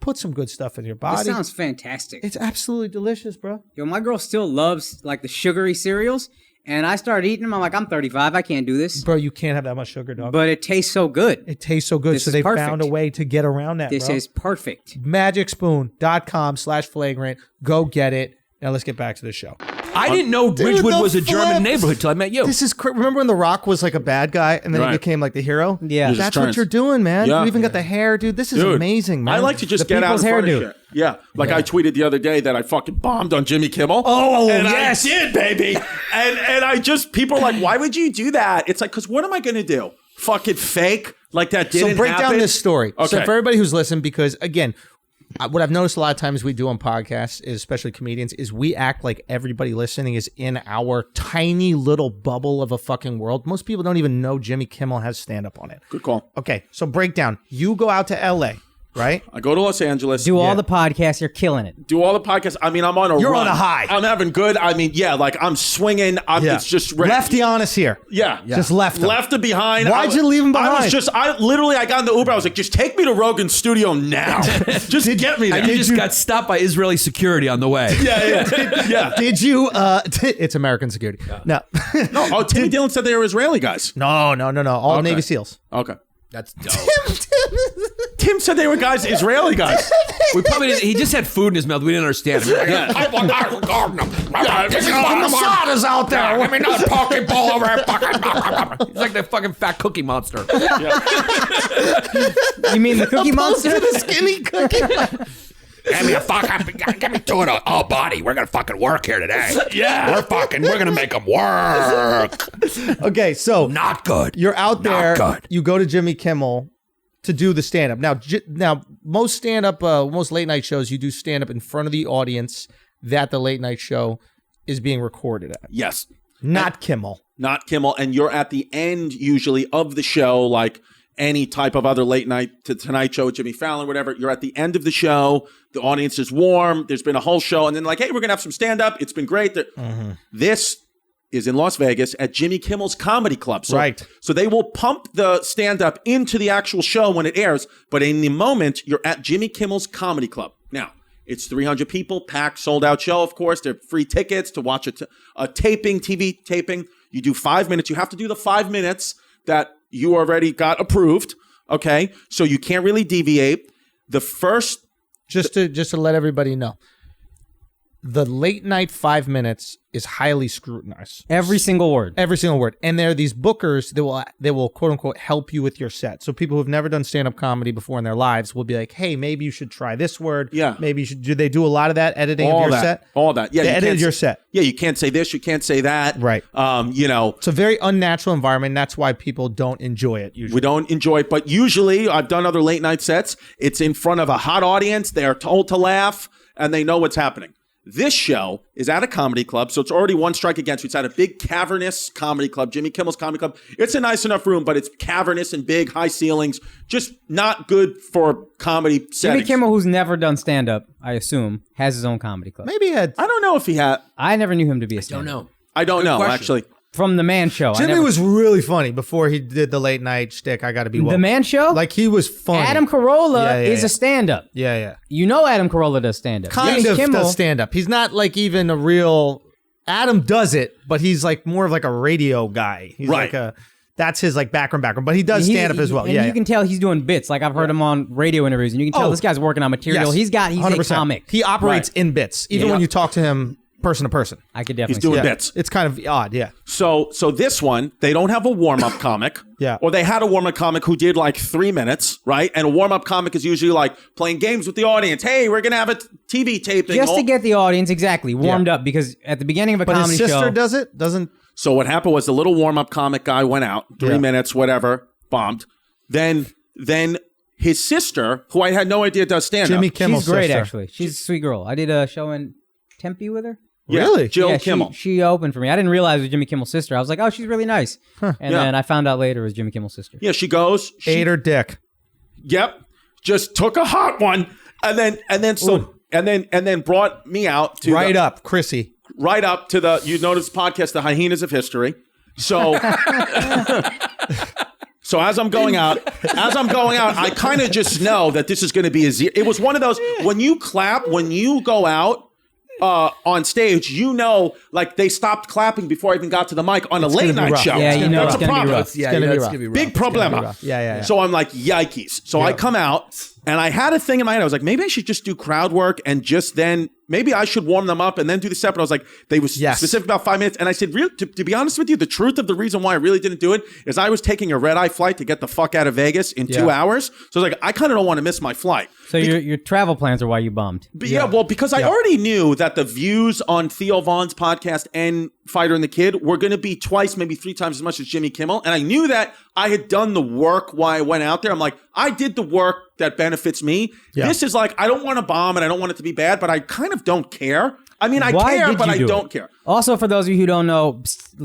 put some good stuff in your body. This sounds fantastic. It's absolutely delicious, bro. Yo, my girl still loves like the sugary cereals, and I started eating them. I'm like, I'm 35. I can't do this. Bro, you can't have that much sugar, dog. But it tastes so good. It tastes so good. This so is they perfect. found a way to get around that, This bro. is perfect. MagicSpoon.com/flagrant. Go get it. Now let's get back to the show. I didn't know Ridgewood was a German neighborhood till I met you. This is remember when The Rock was like a bad guy and then he Right. became like the hero? Yeah. Just That's what turns. you're doing, man. Yeah. You even got the hair, dude. This is Dude, amazing, man. I like to just The get out in people's front of hairdo. shit. Yeah. Like I tweeted the other day that I fucking bombed on Jimmy Kimmel. Oh, and yes. I did, baby. and I just, people are like, why would you do that? It's like, because what am I going to do? Fucking fake? Like that didn't So break happen? down this story. So Okay. for everybody who's listening, because again, what I've noticed a lot of times we do on podcasts, is especially comedians, is we act like everybody listening is in our tiny little bubble of a fucking world. Most people don't even know Jimmy Kimmel has stand-up on it. Good call. Okay, so breakdown. You go out to LA, right? I go to Los Angeles. Do all the podcasts. You're killing it. Do all the podcasts. I mean, I'm on a You're run. on a high. I'm having good. I mean, yeah, like I'm swinging. It's just Lefty honest here. Yeah. Just left him. Left him behind. Why'd you leave him I behind? was just, I got in the Uber. I was like, just take me to Rogan's studio now. Just get me there. And you just got stopped by Israeli security on the way. Yeah. Did you? It's American security. No, No, oh, Timmy Dillon said they were Israeli guys. no. All Okay. Navy SEALs. Okay. That's dope. Tim said they were guys, Israeli guys. We probably didn't, he just had food in his mouth. We didn't understand him. Masada's out there. Let me know the Pokeball over here. He's like that fucking fat cookie monster. You mean the Cookie Monster? The skinny cookie. Give me two of the all body. We're gonna fucking work here today. Yeah, we're gonna make them work. Okay, so Not good. you're out there. Not good. You go to Jimmy Kimmel to do the stand-up. Now, most stand-up, most late-night shows, you do stand-up in front of the audience that the late-night show is being recorded at. Yes. Not Kimmel. Not Kimmel. And you're at the end usually of the show, like any type of other late night to Tonight Show with Jimmy Fallon, whatever. You're at the end of the show. The audience is warm. There's been a whole show. And then like, hey, we're going to have some stand-up. It's been great. This is in Las Vegas at Jimmy Kimmel's Comedy Club. So, Right. So they will pump the stand-up into the actual show when it airs. But in the moment, you're at Jimmy Kimmel's Comedy Club. Now, it's 300 people, packed, sold-out show, of course. They're free tickets to watch a taping, TV taping. You do 5 minutes. You have to do the 5 minutes that you already got approved, okay? So you can't really deviate. The first... Just to let everybody know, the late night 5 minutes is highly scrutinized. Every single word. Every single word. And there are these bookers that will quote unquote help you with your set. So people who've never done stand-up comedy before in their lives will be like, hey, maybe you should try this word. Yeah. Maybe you should. Do they do a lot of that editing of your set? All that. Yeah. They you edited can't your say- set. Yeah, you can't say this, you can't say that. Right. You know, It's a very unnatural environment. That's why people don't enjoy it usually. we don't enjoy it. But usually, I've done other late night sets. It's in front of a hot audience. They are told to laugh, and they know what's happening. This show is at a comedy club, so it's already one strike against you. It's at a big cavernous comedy club, Jimmy Kimmel's Comedy Club. It's a nice enough room, but it's cavernous and big, high ceilings. Just not good for comedy Jimmy settings. Kimmel, who's never done stand-up, I assume, has his own comedy club. Maybe he had. I don't know if he had. I never knew him to be a stand-up. Don't know. I don't know, question. actually. from the Man Show. Jimmy was really funny before he did the late night shtick. I got to be woke. the Man Show. Like he was funny. Adam Carolla is a stand-up. Yeah. You know Adam Carolla does stand-up. Kind of does stand up. He's not like even a real. Adam does it, but he's like more of like a radio guy. He's Right. like that's his like background, but he does stand up as well. And Yeah, you can tell he's doing bits. Like I've heard him on radio interviews, and you can tell this guy's working on material. Yes. He's a comic. He operates in bits, even when you talk to him person to person. I could definitely He's doing see that. bits. It's kind of odd, yeah. So this one, they don't have a warm-up comic. Yeah. Or they had a warm-up comic who did like 3 minutes, right? And a warm-up comic is usually like playing games with the audience. Hey, we're going to have a TV taping. Just to get the audience warmed up, because at the beginning of a But comedy his sister show, does it? Doesn't... So what happened was the little warm-up comic guy went out, 3 minutes, whatever, bombed. Then his sister, who I had no idea does stand-up. Jimmy Kimmel. she's great sister. actually. She's a sweet girl. I did a show in Tempe with her. Yeah, Really? Jill Yeah, Kimmel. She opened for me. I didn't realize it was Jimmy Kimmel's sister. I was like, oh, she's really nice. And then I found out later it was Jimmy Kimmel's sister. Yeah, she goes. Ate her dick. Yep. Just took a hot one and then brought me out to Right up, Chrissy. right up to the, you notice podcast, The Hyenas of History. So so as I'm going out, I kind of just know that this is going to be a zero. It was one of those, when you clap, when you go out on stage, you know, like they stopped clapping before I even got to the mic on a late night rough. show. Yeah, you know That's it's a gonna be problem. rough. Yeah, gonna be it's rough. gonna be rough. Big problema. Yeah. So I'm like, yikes. So I come out and I had a thing in my head. I was like, maybe I should just do crowd work and just then maybe I should warm them up and then do the set. But I was like, they was specific about 5 minutes. And I said, to be honest with you, the truth of the reason why I really didn't do it is I was taking a red-eye flight to get the fuck out of Vegas in 2 hours. So I was like, I kind of don't want to miss my flight. So your travel plans are why you bombed. But well, because I already knew that the views on Theo Vaughn's podcast and Fighter and the Kid were going to be twice, maybe 3 times as much as Jimmy Kimmel. And I knew that I had done the work while I went out there. I'm like, I did the work that benefits me. Yeah. This is like, I don't want to bomb and I don't want it to be bad, but I kind of don't care. I mean, I care, but I don't care. Also, for those of you who don't know,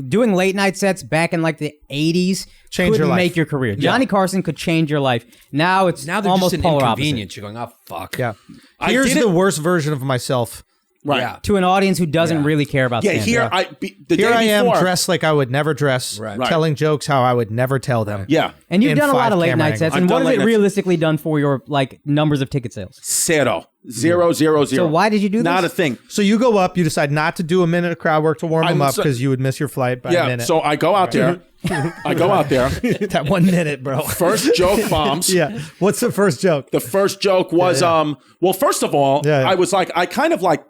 doing late night sets back in like the 80s Change your life. make your career. Johnny Carson could change your life. Now it's Now they're almost just an polar inconvenience. You're going, oh, fuck. Yeah. I Here's did the it- worst version of myself. Right. Yeah. to an audience who doesn't really care about Yeah, stand-up. the Here day I am before, dressed like I would never dress, telling jokes how I would never tell them. Yeah. And you've in done a lot 5 of late camera night sets. angles. And I've what done has late it nights. realistically done for your like numbers of ticket sales? Zero. Zero. So why did you do this? Not a thing. So you go up, you decide not to do a minute of crowd work to warm them up so- because you would miss your flight by a Yeah. minute. So I go out there. That 1 minute, bro. First joke bombs. Yeah. What's the first joke? The first joke was well, first of all, I was like, I kind of like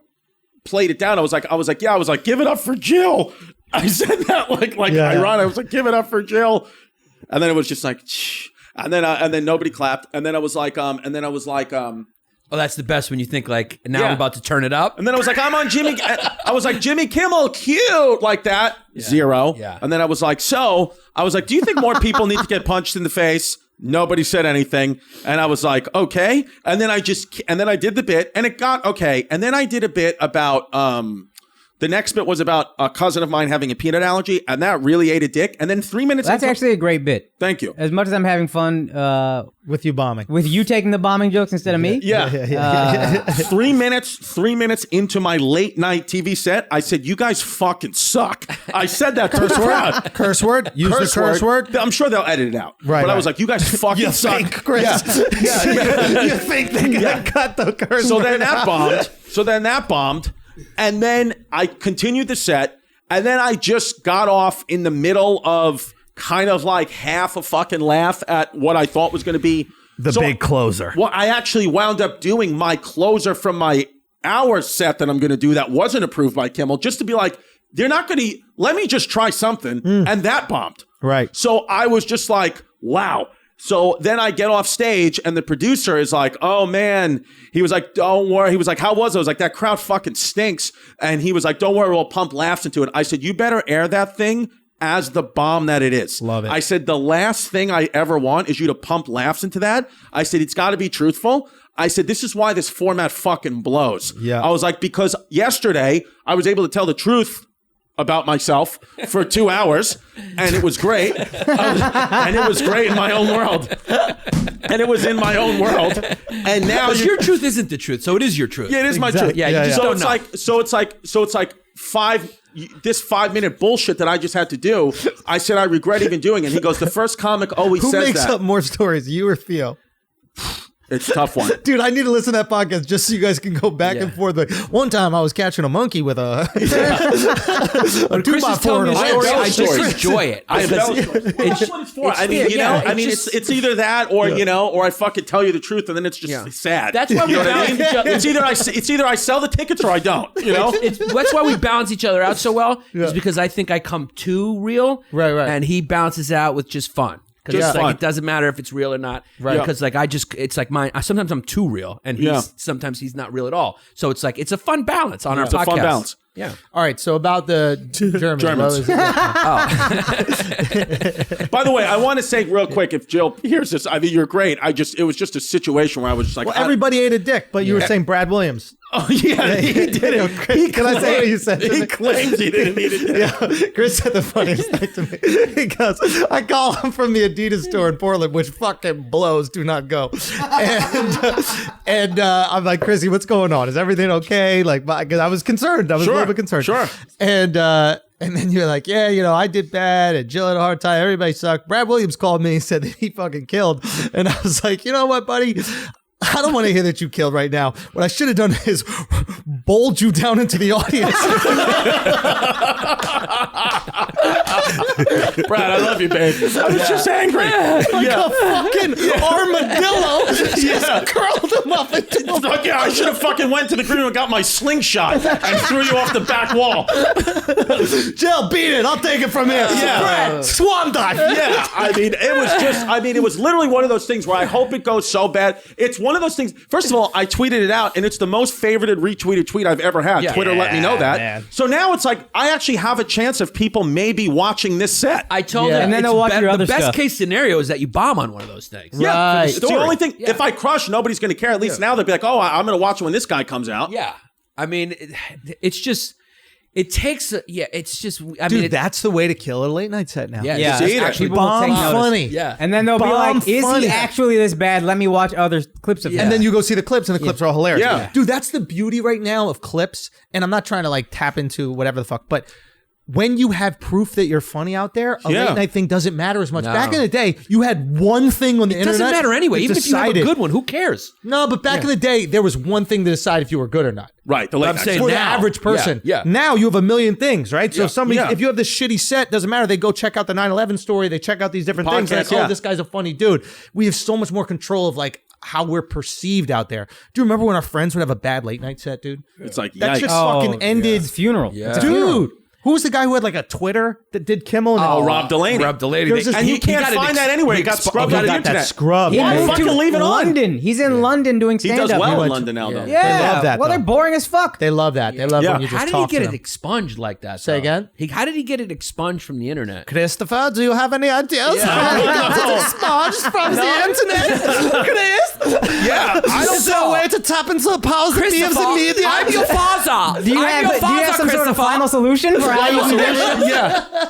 played it down. I was like, give it up for Jill. I said that like ironic. I was like, give it up for Jill. And then it was just like, shh. And then nobody clapped. And then I was like, Oh, that's the best when you think like, now Yeah. I'm about to turn it up. and then I was like, I'm on Jimmy. I was like, Jimmy Kimmel, cute, like that. Zero. Yeah. And then I was like, do you think more people need to get punched in the face? Nobody said anything. And I was like, okay. And then I did the bit and it got okay. And then I did a bit about, the next bit was about a cousin of mine having a peanut allergy, and that really ate a dick. And then 3 minutes That's into- actually a great bit. Thank you. As much as I'm having fun With you bombing. with you taking the bombing jokes instead of me. Yeah. 3 minutes into my late night TV set, I said, you guys fucking suck. I said that to the crowd. Curse word? Use the curse word? I'm sure they'll edit it out. Right, But I right. was like, you guys fucking suck. Chris. Yeah. You think they cut the curse So word then that out? bombed. And then I continued the set. And then I just got off in the middle of kind of like half a fucking laugh at what I thought was going to be The big closer. Well, I actually wound up doing my closer from my hour set that I'm going to do that wasn't approved by Kimmel, just to be like, they're not going to, let me just try something. And that bombed. Right. So I was just like, wow. So then I get off stage and the producer is like, oh man. He was like, don't worry. He was like, how was it? I was like, that crowd fucking stinks. And he was like, don't worry, we'll pump laughs into it. I said, you better air that thing as the bomb that it is. Love it. I said, the last thing I ever want is you to pump laughs into that. I said, it's got to be truthful. I said, this is why this format fucking blows. Yeah. I was like, because yesterday I was able to tell the truth about myself for 2 hours, and it was great. And it was great in my own world. And it was in my own world. And now Because your truth isn't the truth, so it is your truth. yeah, it is my truth. Yeah, you just So don't it's know. like, so it's like this 5-minute bullshit that I just had to do. I said I regret even doing it. He goes, the first comic always Who says makes that. up more stories, you or Theo? It's a tough one. Dude, I need to listen to that podcast just so you guys can go back and forth. Like, one time I was catching a monkey with a Chris is telling me a story. I just enjoy it. That's what it's for. I mean, it's either that or or I fucking tell you the truth and then it's just sad. That's why we balance each other. It's either I sell the tickets or I don't. That's why we balance each other out so well. Is because I think I come too real, right, and he balances out with just fun. Because it's fun. like it doesn't matter if it's real or not. Right. Because like it's like mine. Sometimes I'm too real, and sometimes he's not real at all. So it's like it's a fun balance on our podcast. It's a fun balance. Yeah. All right. So about the Germans. By the way, I want to say real quick, if Jill hears this, I mean, you're great. It was just a situation where I was just like, well, everybody ate a dick, but you were saying Brad Williams. Oh yeah, he did it. Can I say what you said? He claims he didn't eat it. Yeah, Chris said the funniest thing to me. He goes, I call him from the Adidas store in Portland, which fucking blows. Do not go. And I'm like, Chrissy, what's going on? Is everything okay? Like, because I was concerned. I was a little bit concerned. Sure. And then you're like, yeah, I did bad, and Jill had a hard time. Everybody sucked. Brad Williams called me and said that he fucking killed. And I was like, you know what, buddy? I don't want to hear that you killed right now. What I should have done is bowled you down into the audience. Brad, I love you, babe. I was just angry. Like a fucking armadillo. Just curled him up. I should have fucking went to the green room and got my slingshot and threw you off the back wall. Jill, beat it. I'll take it from here. Yeah. Brad, swan dive. Yeah. It was literally one of those things where I hope it goes so bad. It's one of those things. First of all, I tweeted it out, and it's the most favorited retweeted tweet I've ever had. Yeah. Twitter let me know that. Man. So now it's like I actually have a chance of people maybe watching this set. I told him, and then they'll watch your other the best stuff. Case scenario is that you bomb on one of those things. Yeah, Right. it's the only thing. If I crush, nobody's going to care. At least now they'll be like, oh, I'm going to watch when this guy comes out. Yeah. I mean, it's just, it takes, it's just, I Dude, mean, that's the way to kill a late night set now. Yeah. Yeah, Just eat it. actually, people will Bomb take notice. funny. Yeah. And then they'll be Bomb like, is funny. he actually this bad? Let me watch other clips of him. And then you go see the clips, and the clips are all hilarious. Yeah. Dude, that's the beauty right now of clips. And I'm not trying to like tap into whatever the fuck, but when you have proof that you're funny out there, a late night thing doesn't matter as much. No. Back in the day, you had one thing on the it internet. doesn't matter anyway. that Even if you have a decided- good one, who cares? No, but back in the day, there was one thing to decide if you were good or not. Right. The late I'm night saying show. For the now. average person. Yeah. Now you have a million things, right? So if somebody, Yeah. if you have this shitty set, doesn't matter. They go check out the 9/11 story. They check out these different things. Podcasts, Like, yeah. oh, this guy's a funny dude. We have so much more control of like how we're perceived out there. Do you remember when our friends would have a bad late night set, dude? It's like, That yikes. shit fucking ended. It's funeral. Yeah. It's a funeral. Dude, who was the guy who had like a Twitter that did Kimmel? And Oh, Rob Delaney. Rob Delaney. There was this- And you he can't got it find that anywhere. He got scrubbed he out of the got internet. that scrub. He Why moved fucking to leave it on? London. He's in London doing He stand-up. does well in went to- London now, though. Yeah. They love that, Well, though. they're boring as fuck. They love that. They love Yeah. when you just How did he talk get to it them. expunged like that? Say though? again? How did he get it expunged from the internet? Christopher, do you have any ideas? How he got it expunged from the internet? Chris? Yeah. I don't Is there a way to tap into the powers that be of the media? I'm your father. Do you have some sort of final solution for how you can do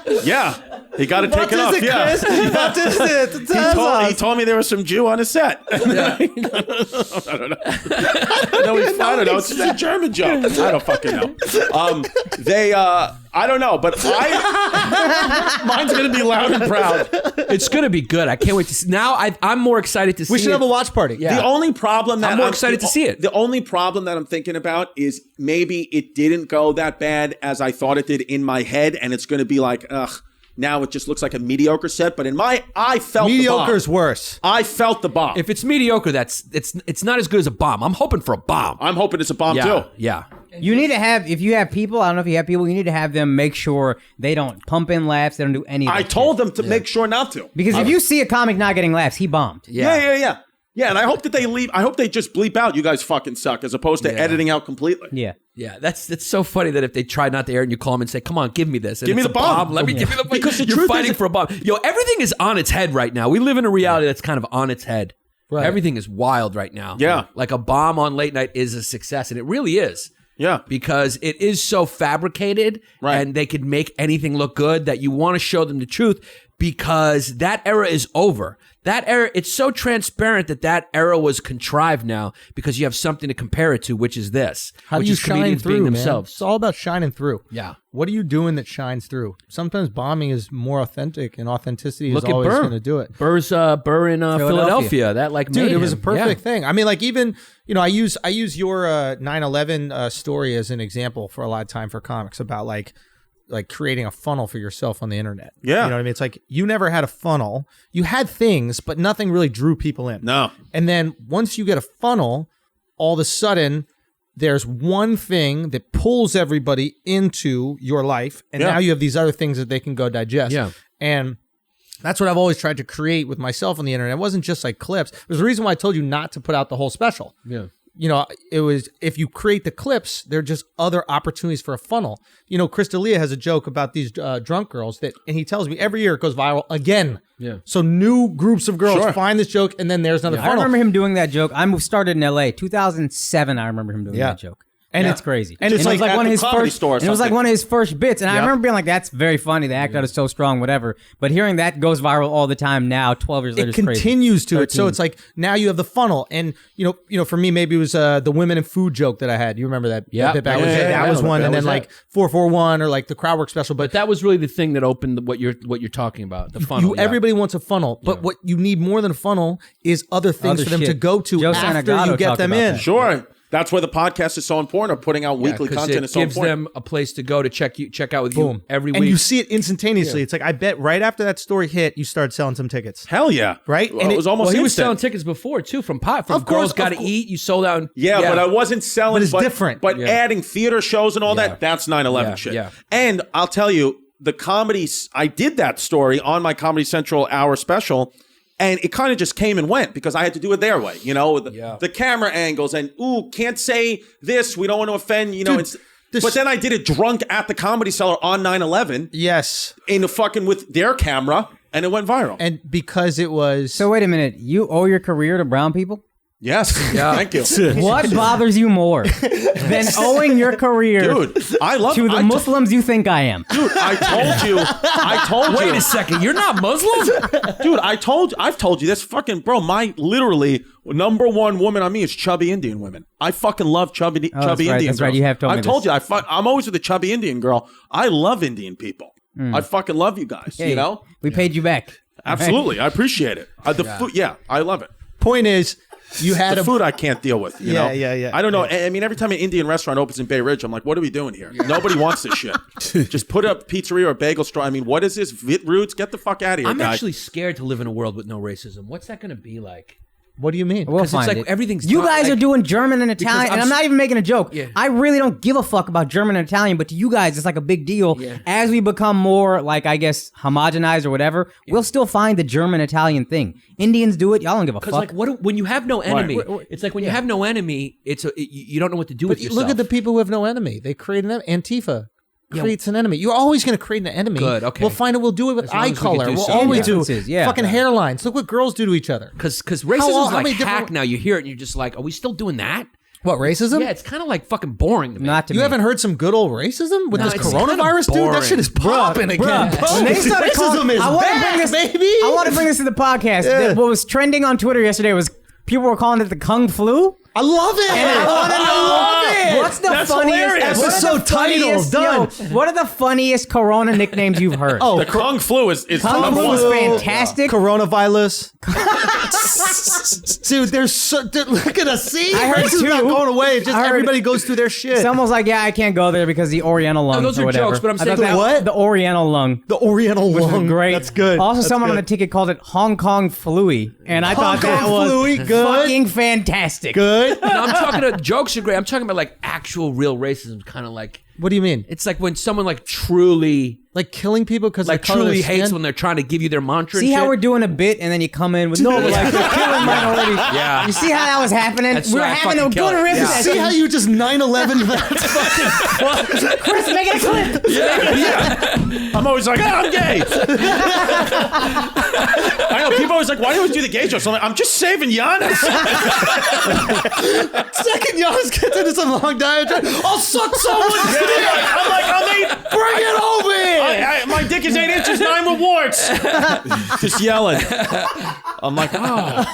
this? Yeah. He got it What taken is off. it, Yeah. Chris? What is it? He Tell told, us. me there was some Jew on his set. I don't know. I don't know. It's just a German joke. I don't fucking know. I don't know, but mine's gonna be loud and proud. It's gonna be good. I can't wait to see. Now I'm more excited to see. We should it. have a watch party. Yeah. The only problem that I'm more excited to see it. The only problem that I'm thinking about is maybe it didn't go that bad as I thought it did in my head, and it's going to be like, ugh. Now it just looks like a mediocre set, but I felt Mediocre's the bomb. worse. I felt the bomb. If it's mediocre, it's not as good as a bomb. I'm hoping for a bomb. I'm hoping it's a bomb yeah, too. yeah. You need to have, if you have people, I don't know if you have people, you need to have them make sure they don't pump in laughs, they don't do any of that I shit. told them to make sure not to. Because if you see a comic not getting laughs, he bombed. Yeah. Yeah, and I hope that they leave. I hope they just bleep out "you guys fucking suck" as opposed to editing out completely. Yeah. Yeah, that's so funny that if they try not to air it and you call them and say, "Come on, give me this," and Give me it's the a bomb. Let me give you the bomb. Because the you're truth fighting is- for a bomb. Yo, everything is on its head right now. We live in a reality that's kind of on its head. Right. Everything is wild right now. Yeah. like a bomb on late night is a success, and it really is. Yeah. Because it is so fabricated, Right. and they could make anything look good that you want to show them the truth. because that era is over. That era, it's so transparent that era was contrived now because you have something to compare it to, which is this. How do which you is shine comedians through, being man? themselves. It's all about shining through. Yeah. What are you doing that shines through? Sometimes bombing is more authentic, and authenticity Look is at always Burr. going to do it. Burr in Philadelphia. That like Dude, made it was a him. perfect Yeah. thing. I mean, like even I use your 9/11 story as an example for a lot of time for comics about like creating a funnel for yourself on the internet. Yeah. You know what I mean? It's like you never had a funnel. You had things, but nothing really drew people in. No. And then once you get a funnel, all of a sudden there's one thing that pulls everybody into your life, and now you have these other things that they can go digest. Yeah. And that's what I've always tried to create with myself on the internet. It wasn't just like clips. There's a reason why I told you not to put out the whole special. Yeah. You know, it was if you create the clips, they're just other opportunities for a funnel. You know, Chris D'Elia has a joke about these drunk girls and he tells me every year it goes viral again. Yeah. So new groups of girls find this joke, and then there's another I funnel. remember him doing that joke. I started in LA 2007. I remember him doing that joke. And it's crazy. And it's it was like like at one of the his Comedy first. Store or And it was like something. one of his first bits, and I remember being like, "That's very funny. The act out is so strong, whatever." But hearing that goes viral all the time now, 12 years later, It is crazy. continues to it. 13. So it's like now you have the funnel, and you know, for me maybe it was the women in food joke that I had. You remember that? Yeah. that, Yeah, that was one, that and was then like 441 or like the crowd work special. But That was really the thing that opened what you're talking about. The funnel. everybody wants a funnel, but what you need more than a funnel is other things Other for them to shit. go to Joe after Santagato you get talked them about in. that. Sure. That's why the podcast is so important, or putting out weekly content it is so gives important. them a place to go to check out with Boom. you every And week. you see it instantaneously. It's like I bet right after that story hit, you started selling some tickets. Hell yeah. Right? Well, And it was it- almost well, he was instant. selling tickets before too from Of Girls course, Gotta of course. Eat. You sold out. Yeah, but I wasn't selling. But it's different. But Yeah. adding theater shows and all Yeah. that's 9/11 Yeah, shit. yeah. And I'll tell you, the comedies, I did that story on my Comedy Central hour special, and it kind of just came and went because I had to do it their way, you know, with the camera angles and, can't say this, we don't want to offend, you know. Dude, But then I did it drunk at the Comedy Cellar on 9/11 Yes. in the fucking with their camera, and it went viral. And because it was So wait a minute. You owe your career to brown people? Yes. Thank you. What bothers you more than owing your career Dude, I love to the Muslims you think I am? Dude, I told you. Wait a second, you're not Muslim? Dude, I've told you this fucking, bro, my literally number one woman on me is chubby Indian women. I fucking love chubby that's right, Indian that's right, girls. you have told me I've told this. you, I'm always with a chubby Indian girl. I love Indian people. I fucking love you guys, Hey, you know? we paid you back. Absolutely. I appreciate it. The food, I love it. point is you had The food I can't deal with, you know? Yeah. I don't know. I mean, every time an Indian restaurant opens in Bay Ridge, I'm like, what are we doing here? Nobody wants this shit. Just put up pizzeria or bagel store. I mean, what is this? Vit Roots? Get the fuck out of here, I'm guy. actually scared to live in a world with no racism. What's that going to be like? What do you mean? We'll 'Cause it's find like it. everything's You not guys like- are doing German and Italian, and I'm not even making a joke. Yeah. I really don't give a fuck about German and Italian, but to you guys, it's like a big deal. Yeah. As we become more, like, I guess, homogenized or whatever, we'll still find the German-Italian thing. Indians do it. Y'all don't give a Because fuck. like when you have no enemy, Right. it's like when you have no enemy, you don't know what to do But with yourself. look at the people who have no enemy. They create an Antifa. Creates an enemy. You're always going to create an enemy. Good, okay. We'll find it. We'll do it with As long eye as we can color. do We'll something. always do Differences, yeah. fucking hairlines. Look what girls do to each other. Because racism is how like many hack different- now. You hear it and you're just like, are we still doing that? What, racism? Yeah, it's kind of like fucking boring to me. Not to You me. haven't heard some good old racism with No, this it's kinda coronavirus, dude? That boring. shit is popping again. When they started Racism is I wanna back, bring this, baby. I want to bring this to the podcast. Yeah. What was trending on Twitter yesterday was people were calling it the Kung Flu. I love it. And I want to know it. what's the That's funniest hilarious. what are the Episode title, funniest- done. yo, what are the funniest Corona nicknames you've heard? Oh, The Kung Flu is Kung number Flu one. is fantastic. Coronavirus. Dude, there's so look at us. See, I heard this is two. not going away. It's just I heard- everybody goes through their shit. It's almost like, yeah, I can't go there because the Oriental lung. those or are whatever. jokes, but I'm I saying thought that- what? The Oriental lung. The Oriental Which lung. was great. That's good. Also, That's someone on good. the ticket called it Hong Kong Flui, and I thought that Kong was Flui, good. fucking fantastic. Good. No, I'm talking to jokes are great. I'm talking about like actual real racism, kind of like What do you mean? it's like when someone like truly Like killing people because like truly hates when they're trying to give you their mantra. See and how shit? we're doing a bit, and then you come in with no, but like you're killing minorities. Yeah. You see how that was happening? That's We're right, having a fucking kill good it. riff Yeah. session. See how you just 9/11 that? Chris, make it a clip. I'm always like, I'm gay. I know people always like, why do you always do the gay jokes? I'm like, I'm just saving Yannis. Second Giannis gets into some long diatribe. I'll suck someone's dick. I'm like, I'll eat it over here. My dick is 8 inches, 9 with warts. Just yelling. I'm like, oh.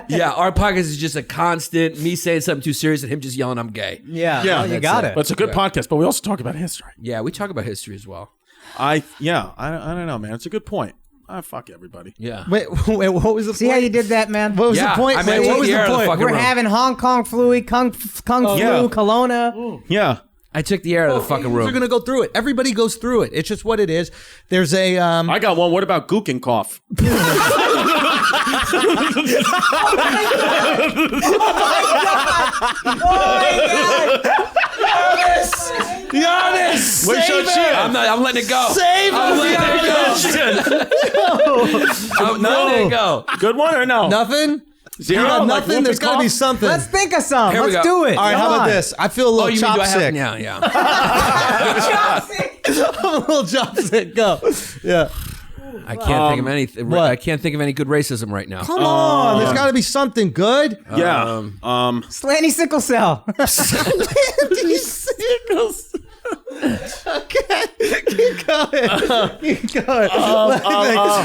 Yeah, our podcast is just a constant me saying something too serious and him just yelling I'm gay. Yeah, Yeah, well, you that's got it. But it's a good podcast, but we also talk about history. Yeah, we talk about history as well. I don't know, man. It's a good point. Fuck everybody. Yeah. Wait, what was the See point? how you did that, man? What was Yeah, the point? I mean, Wait, I what took was the air the out of the point? fucking We're room. having Hong Kong flu, Kung Flu, yeah. Kelowna. Yeah. I took the air out of the fucking We're room. gonna go through it. Everybody goes through it. It's just what it is. There's a I got one. What about gook and cough? Giannis. Where's your chin? I'm letting it go. Save I'm him. letting it go. I'm letting it go. Good one or no? Nothing. Zero? You got Like nothing. whooping There's got to be cough? something. Let's think of some. Here we Let's go. do it. All right. Come How about on. this? I feel a Oh, little you mean do I have? chopsick. Yeah. I'm a little chopsick. Go. Yeah. I can't think of anything. what? I can't think of any good racism right now. Come on. There's got to be something good. Yeah. Slanty sickle cell. Okay. Keep going. Keep going.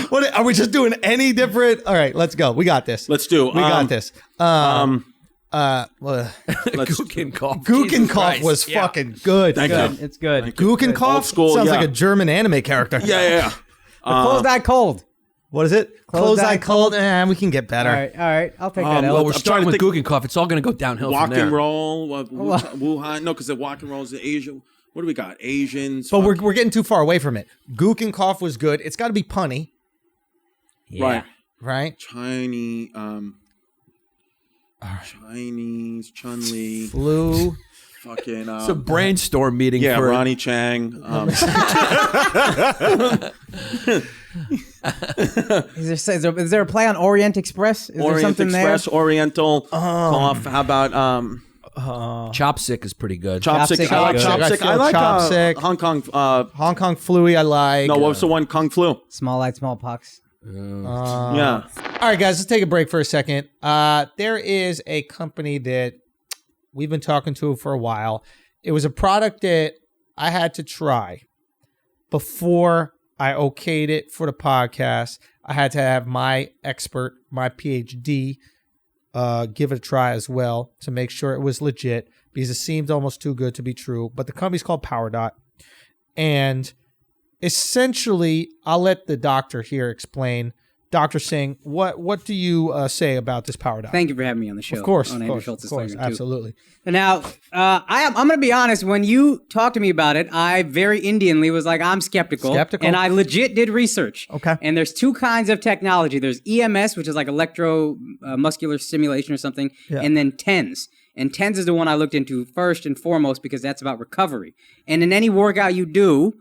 What, are we just doing any different? All right. Let's go. We got this. Let's do. We got this. Well, Let's. Gook and cough. Gook Jesus and Cough Christ. was Yeah. fucking good. Thank you. It's good. Gook and Cough Old school, sounds yeah. like a German anime character. Yeah. Closed eye cold. What is it? Closed Closed eye eye cold. We can get better. All right. I'll take that. Well, L. we're I'm starting trying to with think- Gook and cough. It's all going to go downhill Walk from there. and roll. Wuhan. No, because the walk and roll is the Asian. What do we got? Asians. But we're getting too far away from it. Gook and Cough was good. It's got to be punny, Right. right? Chinese. Chinese. Chun-Li. Flu. Fucking. It's a brainstorm meeting Yeah, for Ronnie Chang. Is there a play on Orient Express? Is there Orient something Express, there? Oriental cough. How about Chopstick is pretty good. chopstick? Chopstick I like is good. chopstick. I I like chopstick. Hong Kong. Hong Kong flu. I like. No, what's the one? Kung Flu. Small light, smallpox. Yeah. All right, guys, let's take a break for a second. There is a company that we've been talking to for a while. It was a product that I had to try before I okayed it for the podcast. I had to have my expert, my PhD, give it a try as well to make sure it was legit because it seemed almost too good to be true. But the company's called PowerDot. And essentially, I'll let the doctor here explain. Dr. Singh, what do you say about this PowerDot? Thank you for having me on the show. Of course, on of Andrew course, Schultz's of course, Flagrant 2. absolutely. Now, I'm going to be honest. When you talked to me about it, I very Indianly was like, I'm skeptical. And I legit did research. Okay. And there's two kinds of technology. There's EMS, which is like electromuscular stimulation or something, and then TENS. And TENS is the one I looked into first and foremost because that's about recovery. And in any workout you do,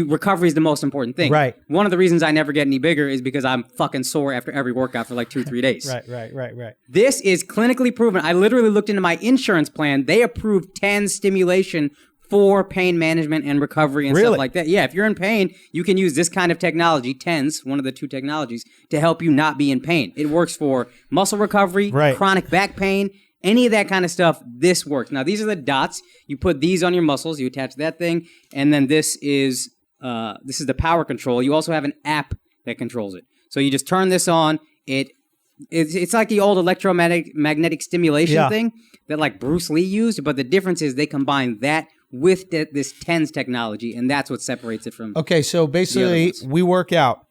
recovery is the most important thing. Right. One of the reasons I never get any bigger is because I'm fucking sore after every workout for like 2-3 days. Right. This is clinically proven. I literally looked into my insurance plan. They approved TENS stimulation for pain management and recovery and stuff like that. Yeah, if you're in pain, you can use this kind of technology, TENS, one of the two technologies, to help you not be in pain. It works for muscle recovery, chronic back pain, any of that kind of stuff. This works. Now, these are the dots. You put these on your muscles. You attach that thing, and then this is the power control. You also have an app that controls it. So you just turn this on. It's like the old electromagnetic stimulation thing that like Bruce Lee used, but the difference is they combine that with this TENS technology, and that's what separates it from. Okay, so basically, we work out.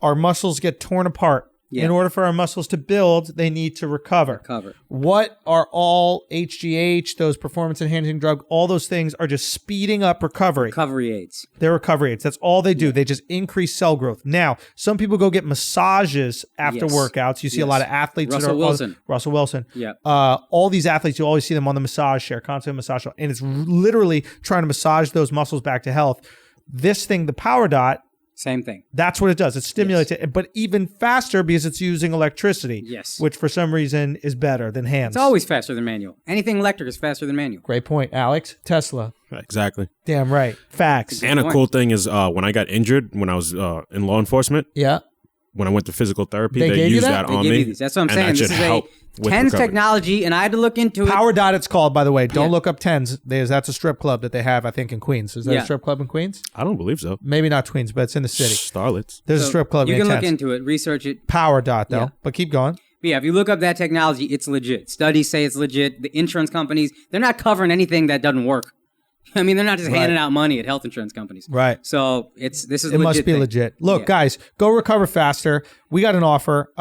Our muscles get torn apart. Yeah. In order for our muscles to build, they need to recover. What are all HGH, those performance-enhancing drugs, all those things are just speeding up recovery. Recovery aids. They're recovery aids. That's all they do. They just increase cell growth. Now, some people go get massages after workouts. You see a lot of athletes. Russell Wilson. Yeah. All these athletes, you always see them on the massage chair, constant massage, and it's literally trying to massage those muscles back to health. This thing, the PowerDot, same thing. That's what it does. It stimulates it, but even faster because it's using electricity. Yes. Which for some reason is better than hands. It's always faster than manual. Anything electric is faster than manual. Great point, Alex. Tesla. Exactly. Damn right. Facts. And a cool thing is when I got injured, when I was in law enforcement, yeah, when I went to physical therapy, They they gave you used that? that on They give me. you these. That's what I'm and saying. that should help. with TENS recovery. technology, and I had to look into it. Power Dot, it's called, by the way. Don't Yeah. look up TENS. That's a strip club that they have, I think, in Queens. Is there Yeah. a strip club in Queens? I don't believe so. Maybe not Queens, but it's in the city. Starlets. There's a So strip club You named can look TENS. into it, research it. Power Dot, though. Yeah. But keep going. But yeah, if you look up that technology, it's legit. Studies say it's legit. The insurance companies, they're not covering anything that doesn't work. I mean, they're not just handing out money at health insurance companies. Right. So this is It legit must be thing. legit. Look, Yeah. guys, go recover faster. We got an offer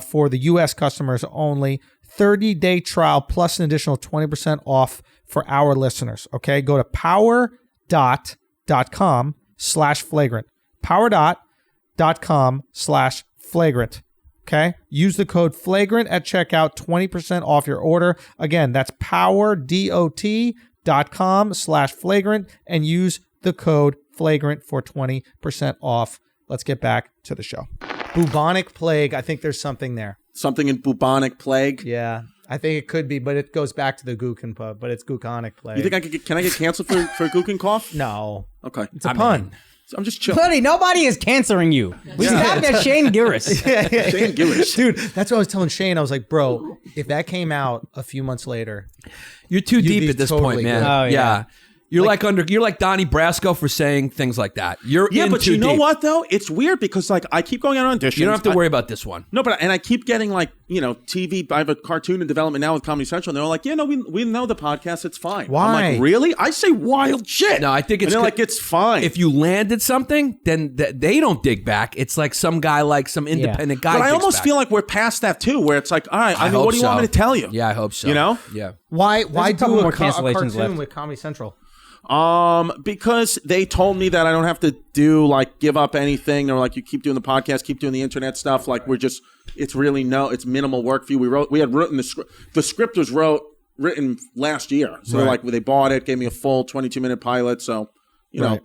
for the U.S. customers only. 30-day trial plus an additional 20% off for our listeners. Okay, go to powerdot.com/flagrant. powerdot.com/flagrant. Okay, use the code flagrant at checkout, 20% off your order. Again, that's powerdot.com/flagrant and use the code flagrant for 20% off. Let's get back to the show. Bubonic plague. I think there's something there. Something in bubonic plague. Yeah, I think it could be, but it goes back to the Gookin pub, but it's Gookonic plague. You think can I get canceled for Gookin cough? No. Okay. It's a pun. I'm just chilling. Buddy, nobody is cancering you. We stopped at Shane Gillis. Shane Gillis. Dude, that's what I was telling Shane. I was like, bro, if that came out a few months later, You're too deep be at this totally point, man. good. Oh, yeah. You're like Donnie Brasco for saying things like that. You're Yeah, in but too you know deep. what though? It's weird because like I keep going on auditions. You don't have to I- worry about this one. No, but I keep getting like TV. I have a cartoon in development now with Comedy Central, and they're like, yeah, no, we know the podcast. It's fine. Why? I'm like, really? I say wild shit. No, I think it's and they're good- like it's fine. If you landed something, then they don't dig back. It's like some guy, like some independent guy. but I digs almost back. feel like we're past that too, where it's like, all right. I mean, hope what do you want so. me to tell you? Yeah, I hope so. You know? Yeah. why a do couple a more cartoon cancellations left. with Comedy Central? Because they told me that I don't have to give up anything. They were like, you keep doing the podcast, keep doing the internet stuff. Like it's minimal work for you. We had written the script. The script was written last year. So Right. they bought it, gave me a full 22-minute pilot. So, you know, Right.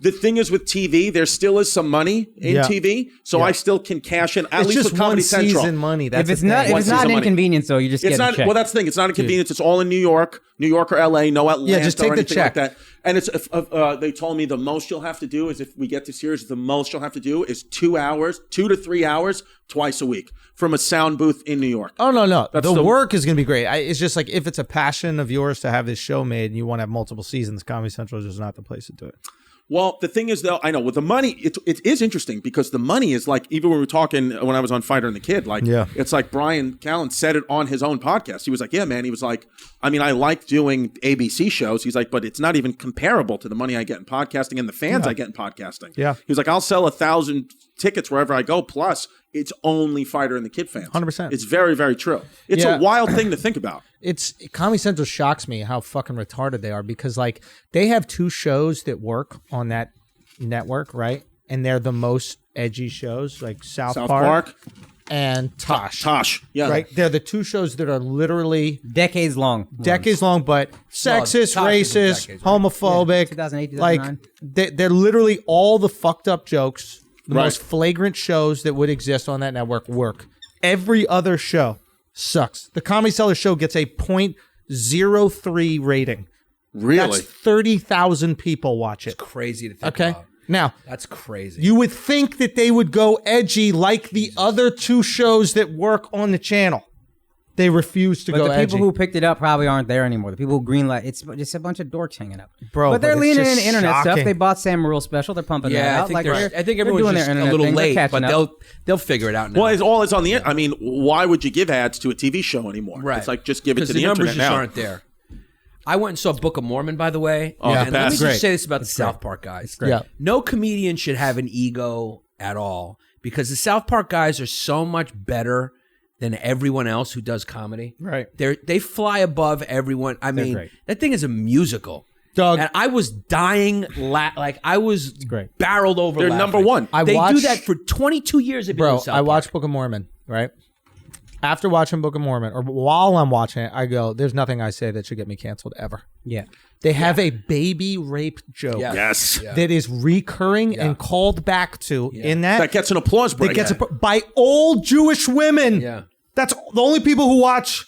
the thing is with TV, there still is some money in Yeah. TV. So I still can cash in, at It's least just with Comedy one Central. season money. That's If it's the not thing. if it's not season an money. inconvenience, though, you just It's get not. a check. Well, that's the thing. It's not a convenience. It's all in New York or LA. No Atlanta. Yeah, just take or the anything check. like that. And it's they told me the most you'll have to do is if we get to series, the most you'll have to do is 2 to 3 hours twice a week from a sound booth in New York. Oh, no. That's The the- work is going to be great. It's just like if it's a passion of yours to have this show made and you want to have multiple seasons, Comedy Central is just not the place to do it. Well, the thing is, though, I know with the money, it is interesting because the money is like, even when we were talking when I was on Fighter and the Kid, like, Yeah. it's like Brian Callen said it on his own podcast. He was like, yeah, man. He was like, I mean, I like doing ABC shows. He's like, but it's not even comparable to the money I get in podcasting and the fans I get in podcasting. Yeah. He was like, I'll sell 1,000 tickets wherever I go. Plus, it's only Fighter and the Kid fans. 100%. It's very, very true. It's Yeah. a wild thing to think about. Comedy Central shocks me how fucking retarded they are because like they have two shows that work on that network, right? And they're the most edgy shows, like South Park and Tosh. Tosh. Yeah. Right? They're the two shows that are literally decades long. decades long, but sexist, Tosh is racist, decades, right? homophobic. 2008, like 2009. they're literally all the fucked up jokes, the Right. most flagrant shows that would exist on that network work. Every other show sucks. The Comedy Cellar show gets a 0.03 rating. Really? That's 30,000 people watch it. Crazy to think Okay. about. Now, That's crazy. you would think that they would go edgy like the other two shows that work on the channel. They refuse to But go the edgy. people who picked it up probably aren't there anymore. The people who greenlight, it's just a bunch of dorks hanging out. Bro, but they're but it's leaning just into internet shocking. stuff. They bought Sam Morrill's special. They're pumping that yeah, out. I think, Like, I think they're everyone's doing just their a internet little thing. They're late, catching but up. they'll figure it out now. Well, it's all is on the. I mean, why would you give ads to a TV show anymore? Right. It's like just give it 'Cause to the numbers internet just now. aren't there. I went and saw Book of Mormon, by the way. Oh, and let me best. just Great. say this about the South Park guys. Yeah. No comedian should have an ego at all because the South Park guys are so much better than everyone else who does comedy. Right. They fly above everyone. I mean, great. that thing is a musical. Doug. And I was dying, like I was great. barreled over. They're laughing. number one. I They do watched- that for 22 years. They've been Bro, doing South I Park. watched Book of Mormon, right? After watching Book of Mormon, or while I'm watching it, I go, there's nothing I say that should get me canceled ever. Yeah. They have a baby rape joke Yeah. Yes. that is recurring and called back to in that. That gets an applause break. that gets by old Jewish women. Yeah. That's the only people who watch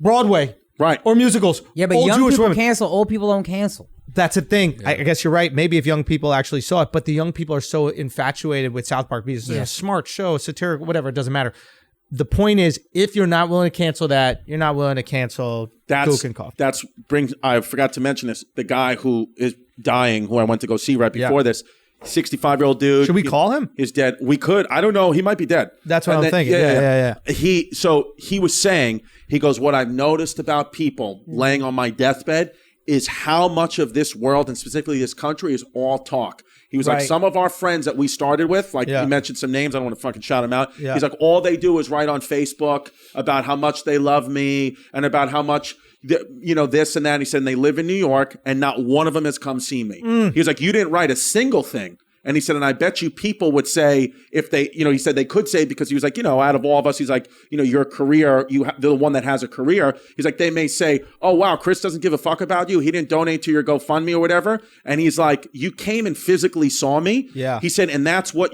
Broadway right. or musicals. Yeah, but old young Jewish people women. cancel. Old people don't cancel. That's a thing. I guess you're right. Maybe if young people actually saw it, but the young people are so infatuated with South Park because it's a smart show, satirical, whatever. It doesn't matter. the point is, if you're not willing to cancel that, you're not willing to cancel Kuchenkopf. I forgot to mention this. The guy who is dying, who I went to go see right before this, 65-year-old dude. Should we call him? He's dead. We could. I don't know. He might be dead. That's what I'm thinking. Yeah. He was saying, he goes, what I've noticed about people laying on my deathbed is how much of this world, and specifically this country, is all talk. He was like, some of our friends that we started with, like you mentioned some names, I don't want to fucking shout them out. Yeah. He's like, all they do is write on Facebook about how much they love me and about how much, this and that. He said, and they live in New York and not one of them has come see me. He was like, you didn't write a single thing. And he said, and I bet you people would say if they, he said they could say, because he was like, out of all of us, he's like, your career, the one that has a career. He's like, they may say, oh, wow, Chris doesn't give a fuck about you. He didn't donate to your GoFundMe or whatever. And he's like, you came and physically saw me. Yeah. He said, and that's what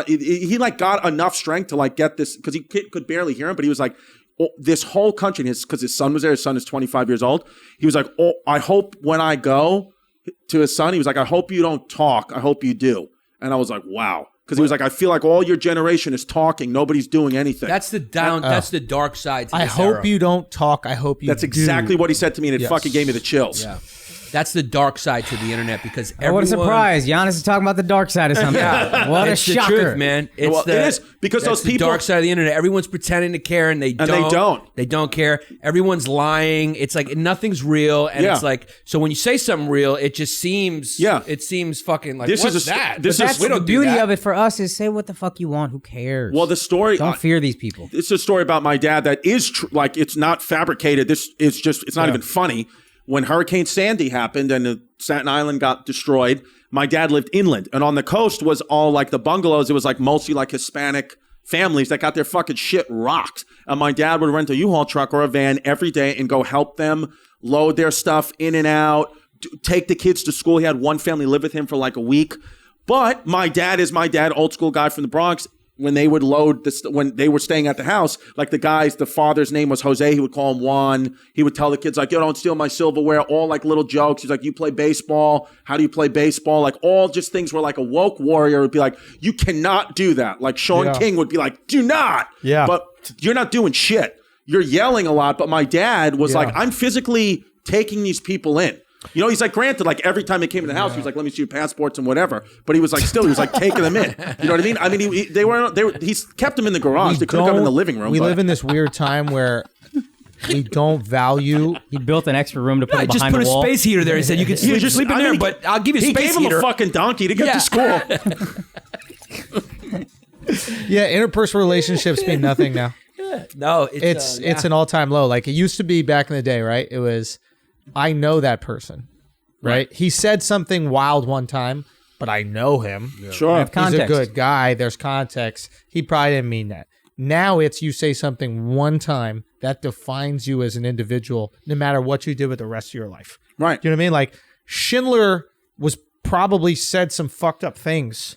he like got enough strength to like get this, because he could barely hear him, but he was like, this whole country, because his son was there, his son is 25 years old. He was like, oh, I hope when I go to his son, he was like, I hope you don't talk. I hope you do. And I was like, wow. Because he was like, I feel like all your generation is talking. Nobody's doing anything. That's the that's the dark side to this I hope you don't talk. I hope you That's exactly what he said to me, and it fucking gave me the chills. Yeah. That's the dark side to the internet, because everyone... What a surprise. Giannis is talking about the dark side of something. What a shocker. The truth, man. It is, because those people... the dark side of the internet. Everyone's pretending to care, and they don't. They don't care. Everyone's lying. It's like nothing's real, and it's like... So when you say something real, it just seems... It seems fucking like, what's that? That's the beauty of it for us, is say what the fuck you want. Who cares? Well, the story... Don't fear these people. It's a story about my dad that is... like, it's not fabricated. This is just... It's not even funny. When Hurricane Sandy happened and Staten Island got destroyed, my dad lived inland. And on the coast was all like the bungalows. It was like mostly like Hispanic families that got their fucking shit rocked. And my dad would rent a U-Haul truck or a van every day and go help them load their stuff in and out, take the kids to school. He had one family live with him for like a week. But my dad is my dad, old school guy from the Bronx. When they would load this, when they were staying at the house, like the father's name was Jose. He would call him Juan. He would tell the kids like, yo, don't steal my silverware. All like little jokes. He's like, you play baseball. How do you play baseball? Like all just things where like a woke warrior would be like, you cannot do that. Like Sean King would be like, do not. Yeah. But you're not doing shit. You're yelling a lot. But my dad was like, I'm physically taking these people in. He's like, granted, like every time they came in the house, he was like, let me see your passports and whatever. But he was like, still, he was like taking them in. You know what I mean? I mean, he's kept them in the garage. They couldn't come in the living room. We live in this weird time where we don't value. He built an extra room to put behind the wall. Just put a space heater there. He said, you can sleep in there, but I'll give you a space heater. He gave him a fucking donkey to get to school. Interpersonal relationships mean nothing now. No, it's an all-time low. Like it used to be back in the day, right? It was, I know that person, right? He said something wild one time, but I know him. Yeah. Sure. He's a good guy. There's context. He probably didn't mean that. Now it's you say something one time that defines you as an individual, no matter what you did with the rest of your life. Right. You know what I mean? Like Schindler was probably said some fucked up things.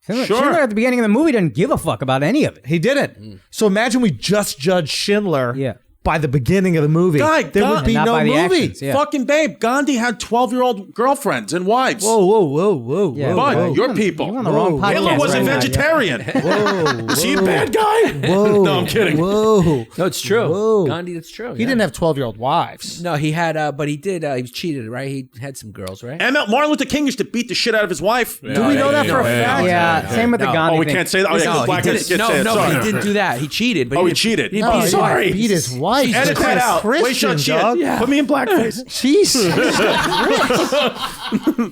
Schindler at the beginning of the movie didn't give a fuck about any of it. He didn't. So imagine we just judged Schindler by the beginning of the movie. There would be no movie. Actions, Fucking babe, Gandhi had 12-year-old girlfriends and wives. Whoa. But your people. You're on the wrong podcast. Hitler wasn't vegetarian. Is he a bad guy? No, I'm kidding. No, it's true. Gandhi, that's true. He didn't have 12-year-old wives. No, he had, but he did. He was cheated, right? He had some girls, right? And Martin Luther King used to beat the shit out of his wife. Do we know that for a fact? Yeah, same with the Gandhi we can't say that. Oh, yeah, black guys can't say it. No, he didn't do that. He cheated. But he cheated. He beat his wife. Edit that out. Wait, dog. Put me in blackface. Jesus.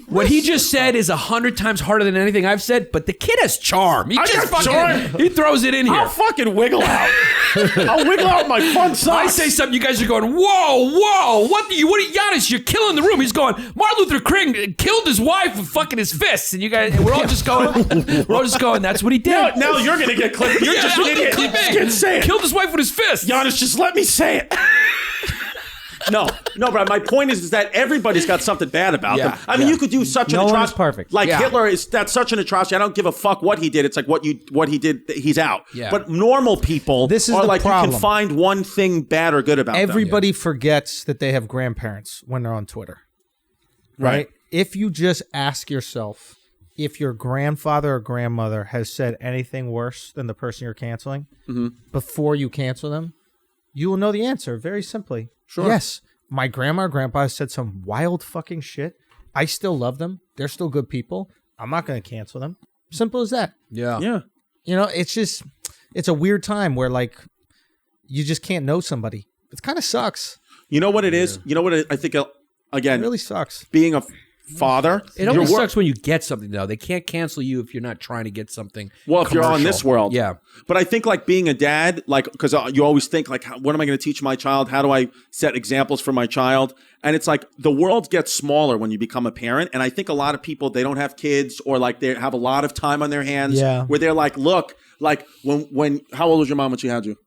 What he just said is 100 times harder than anything I've said, but the kid has charm. He throws it in here. I'll fucking wiggle out. I'll wiggle out my fun socks. I say something, you guys are going, whoa, what Yannis, you're killing the room. He's going, Martin Luther King killed his wife with fucking his fists, and you guys, we're all just going, that's what he did. Now you're gonna get clipped. You're just an idiot. Just say it. Killed his wife with his fists. Yannis, just let me say it. No, but my point is that everybody's got something bad about them. I mean, you could do such an atrocity. No one's perfect. Like Hitler that's such an atrocity. I don't give a fuck what he did. It's like what he did, he's out. Yeah. But normal people are like, you can find one thing bad or good about them. Everybody forgets that they have grandparents when they're on Twitter. Right? If you just ask yourself, if your grandfather or grandmother has said anything worse than the person you're canceling, before you cancel them, you will know the answer very simply. Sure. Yes, my grandma or grandpa has said some wild fucking shit. I still love them. They're still good people. I'm not going to cancel them. Simple as that. Yeah. Yeah. You know, it's a weird time where like you just can't know somebody. It kind of sucks. You know what it is? You know what I think, again, It really sucks. being a father. It always sucks when you get something, though. They can't cancel you if you're not trying to get something. Well, if you're on this world. Yeah. But I think like being a dad, like, because you always think like, what am I going to teach my child? How do I set examples for my child? And it's like the world gets smaller when you become a parent. And I think a lot of people, they don't have kids or like they have a lot of time on their hands where they're like, look, like when how old was your mom when she had you?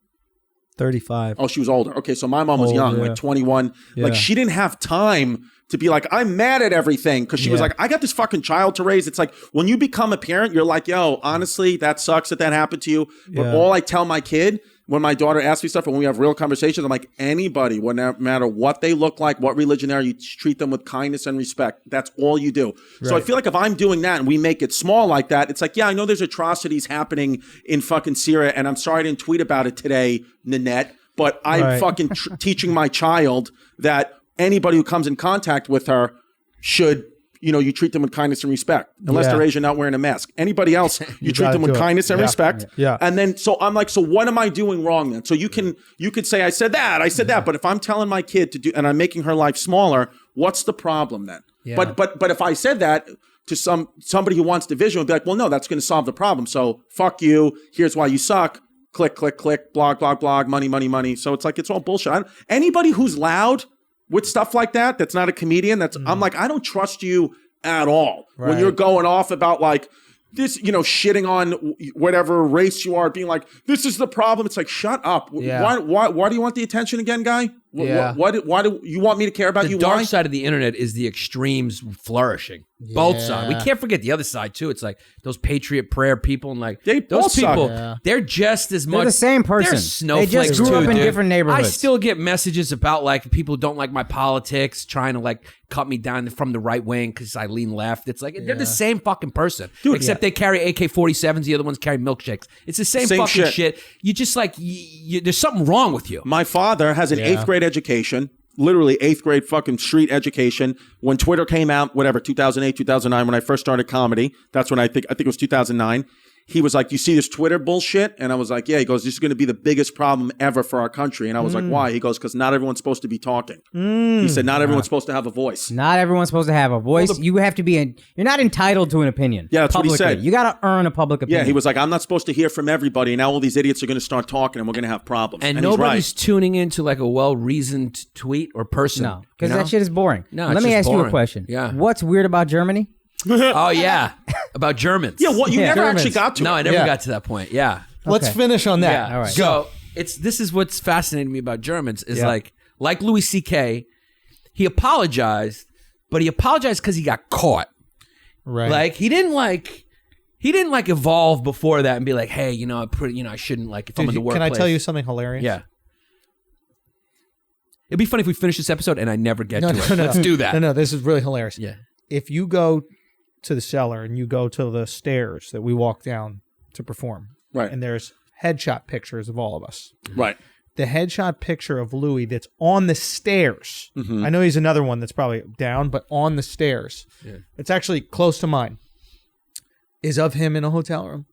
35. Oh, she was older. Okay, so my mom was young, like 21. Yeah. Like she didn't have time to be like, I'm mad at everything because she was like, I got this fucking child to raise. It's like when you become a parent, you're like, yo, honestly, that sucks that happened to you. But all I tell my kid when my daughter asks me stuff and when we have real conversations, I'm like, anybody, no matter what they look like, what religion they are, you treat them with kindness and respect. That's all you do. Right. So I feel like if I'm doing that and we make it small like that, it's like, yeah, I know there's atrocities happening in fucking Syria, and I'm sorry I didn't tweet about it today, Nanette, but I'm fucking teaching my child that anybody who comes in contact with her should, you treat them with kindness and respect. Unless they're Asian, not wearing a mask. Anybody else, you treat them with kindness and respect. Yeah. And then, so I'm like, so what am I doing wrong then? So you could say, I said that. But if I'm telling my kid to do, and I'm making her life smaller, what's the problem then? Yeah. But if I said that to somebody who wants division, would be like, well, no, that's going to solve the problem. So fuck you. Here's why you suck. Click, click, click, blog, blog, blog, money, money, money. So it's like, it's all bullshit. Anybody who's loud with stuff like that, that's not a comedian, I'm like, I don't trust you at all. Right. When you're going off about like this, shitting on whatever race you are, being like, this is the problem. It's like, shut up. Yeah. Why do you want the attention again, guy? Why do you want me to care about you? The dark side of the internet is the extremes flourishing. Yeah. Both sides. We can't forget the other side too. It's like those Patriot Prayer people and like those people. They're just as much. They're the same person. They're snowflakes. They just grew up in dude. different neighborhoods. I still get messages about like people who don't like my politics, trying to like cut me down from the right wing because I lean left. It's like they're the same fucking person, except they carry AK-47s. The other ones carry milkshakes. It's the same fucking shit. You just like there's something wrong with you. My father has an 8th grade education, literally 8th grade fucking street education. When Twitter came out, whatever, 2008, 2009, when I first started comedy, that's when I think it was 2009. He was like, you see this Twitter bullshit? And I was like, yeah. He goes, this is going to be the biggest problem ever for our country. And I was like, why? He goes, because not everyone's supposed to be talking. He said, not everyone's supposed to have a voice. Not everyone's supposed to have a voice. Well, you have to be you're not entitled to an opinion. Yeah, that's publicly. what he said. You got to earn a public opinion. Yeah, he was like, I'm not supposed to hear from everybody. And now all these idiots are going to start talking and we're going to have problems. And nobody's tuning into like a well-reasoned tweet or person. No, because that shit is boring. No, Let me ask you a question. Yeah. What's weird about Germany? Oh, yeah. About Germans. Yeah, well, you never Germans. actually got to it. No, I never got to that point. Yeah. Let's finish on that. Yeah. All right. So this is what's fascinating me about Germans is like Louis C.K., he apologized, but he apologized because he got caught. Right. Like he didn't evolve before that and be like, hey, I shouldn't like if I'm in the workplace. Can I tell you something hilarious? Yeah. It'd be funny if we finish this episode and I never get to it. Let's do that. No, this is really hilarious. Yeah. If you go to the cellar and you go to the stairs that we walk down to perform, right, and there's headshot pictures of all of us. Right. The headshot picture of Louis that's on the stairs. I know he's another one that's probably down, but on the stairs. Yeah. It's actually close to mine. Is of him in a hotel room.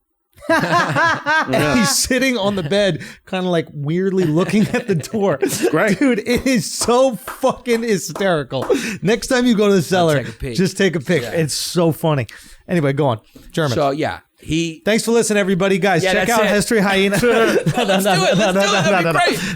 And he's sitting on the bed, kind of like weirdly looking at the door. Great. Dude, it is so fucking hysterical. Next time you go to the cellar, just take a pic. Yeah. It's so funny. Anyway, go on. German. So, yeah. Thanks for listening, everybody. Guys, check out History Hyenas.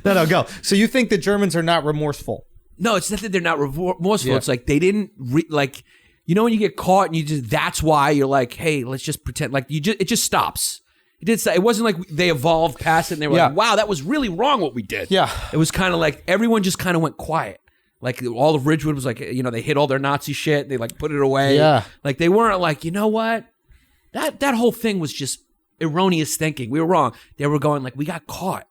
No, go. So you think the Germans are not remorseful? No, it's not that they're not remorseful. Yeah. It's like they didn't, when you get caught and that's why you're like, hey, let's just pretend. Like, it just stops. It wasn't like they evolved past it and they were like, wow, that was really wrong what we did. Yeah. It was kind of like everyone just kind of went quiet. Like all of Ridgewood was like, they hid all their Nazi shit. They like put it away. Yeah. Like they weren't like, you know what? That whole thing was just erroneous thinking. We were wrong. They were going like, we got caught.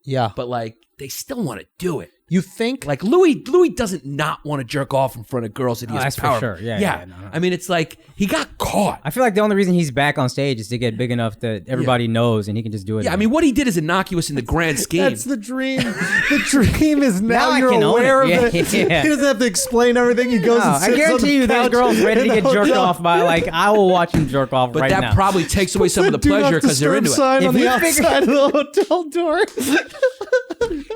Yeah. But like, they still want to do it. You think? Like Louis doesn't not want to jerk off in front of girls that he has that's for power. sure. Yeah, no. I mean, it's like he got caught. I feel like the only reason he's back on stage is to get big enough that everybody knows and he can just do it. Yeah, I mean, what he did is innocuous in the grand scheme. That's the dream. The dream is now I you're can own aware it. of it. Yeah. He doesn't have to explain everything. He goes and I sits guarantee on you the there's couch girls ready to in the get jerked hotel. off by, like, I will watch him jerk off but right that now. probably takes away some of the Do not pleasure because they're into disturb sign it. on If the you figure- outside of the hotel door.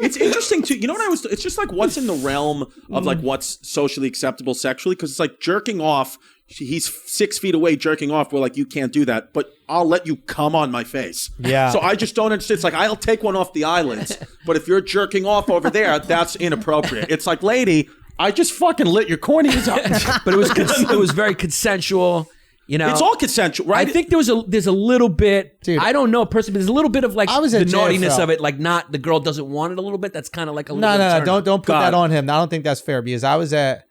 It's interesting too. You know what I was? It's just like what's in the realm of like what's socially acceptable sexually, because it's like jerking off. He's 6 feet away jerking off. We're like, you can't do that, but I'll let you come on my face. Yeah. So I just don't understand. It's like I'll take one off the eyelids, but if you're jerking off over there, that's inappropriate. It's like, lady, I just fucking lit your corneas up. But it was very consensual. You know, It's all consensual, right? I think there's a little bit. Dude. I don't know personally, but there's a little bit of like I was the at naughtiness JFL. of it. Like not the girl doesn't want it a little bit. That's kind of like a little No, bit of turn don't put God. that on him. I don't think that's fair because I was at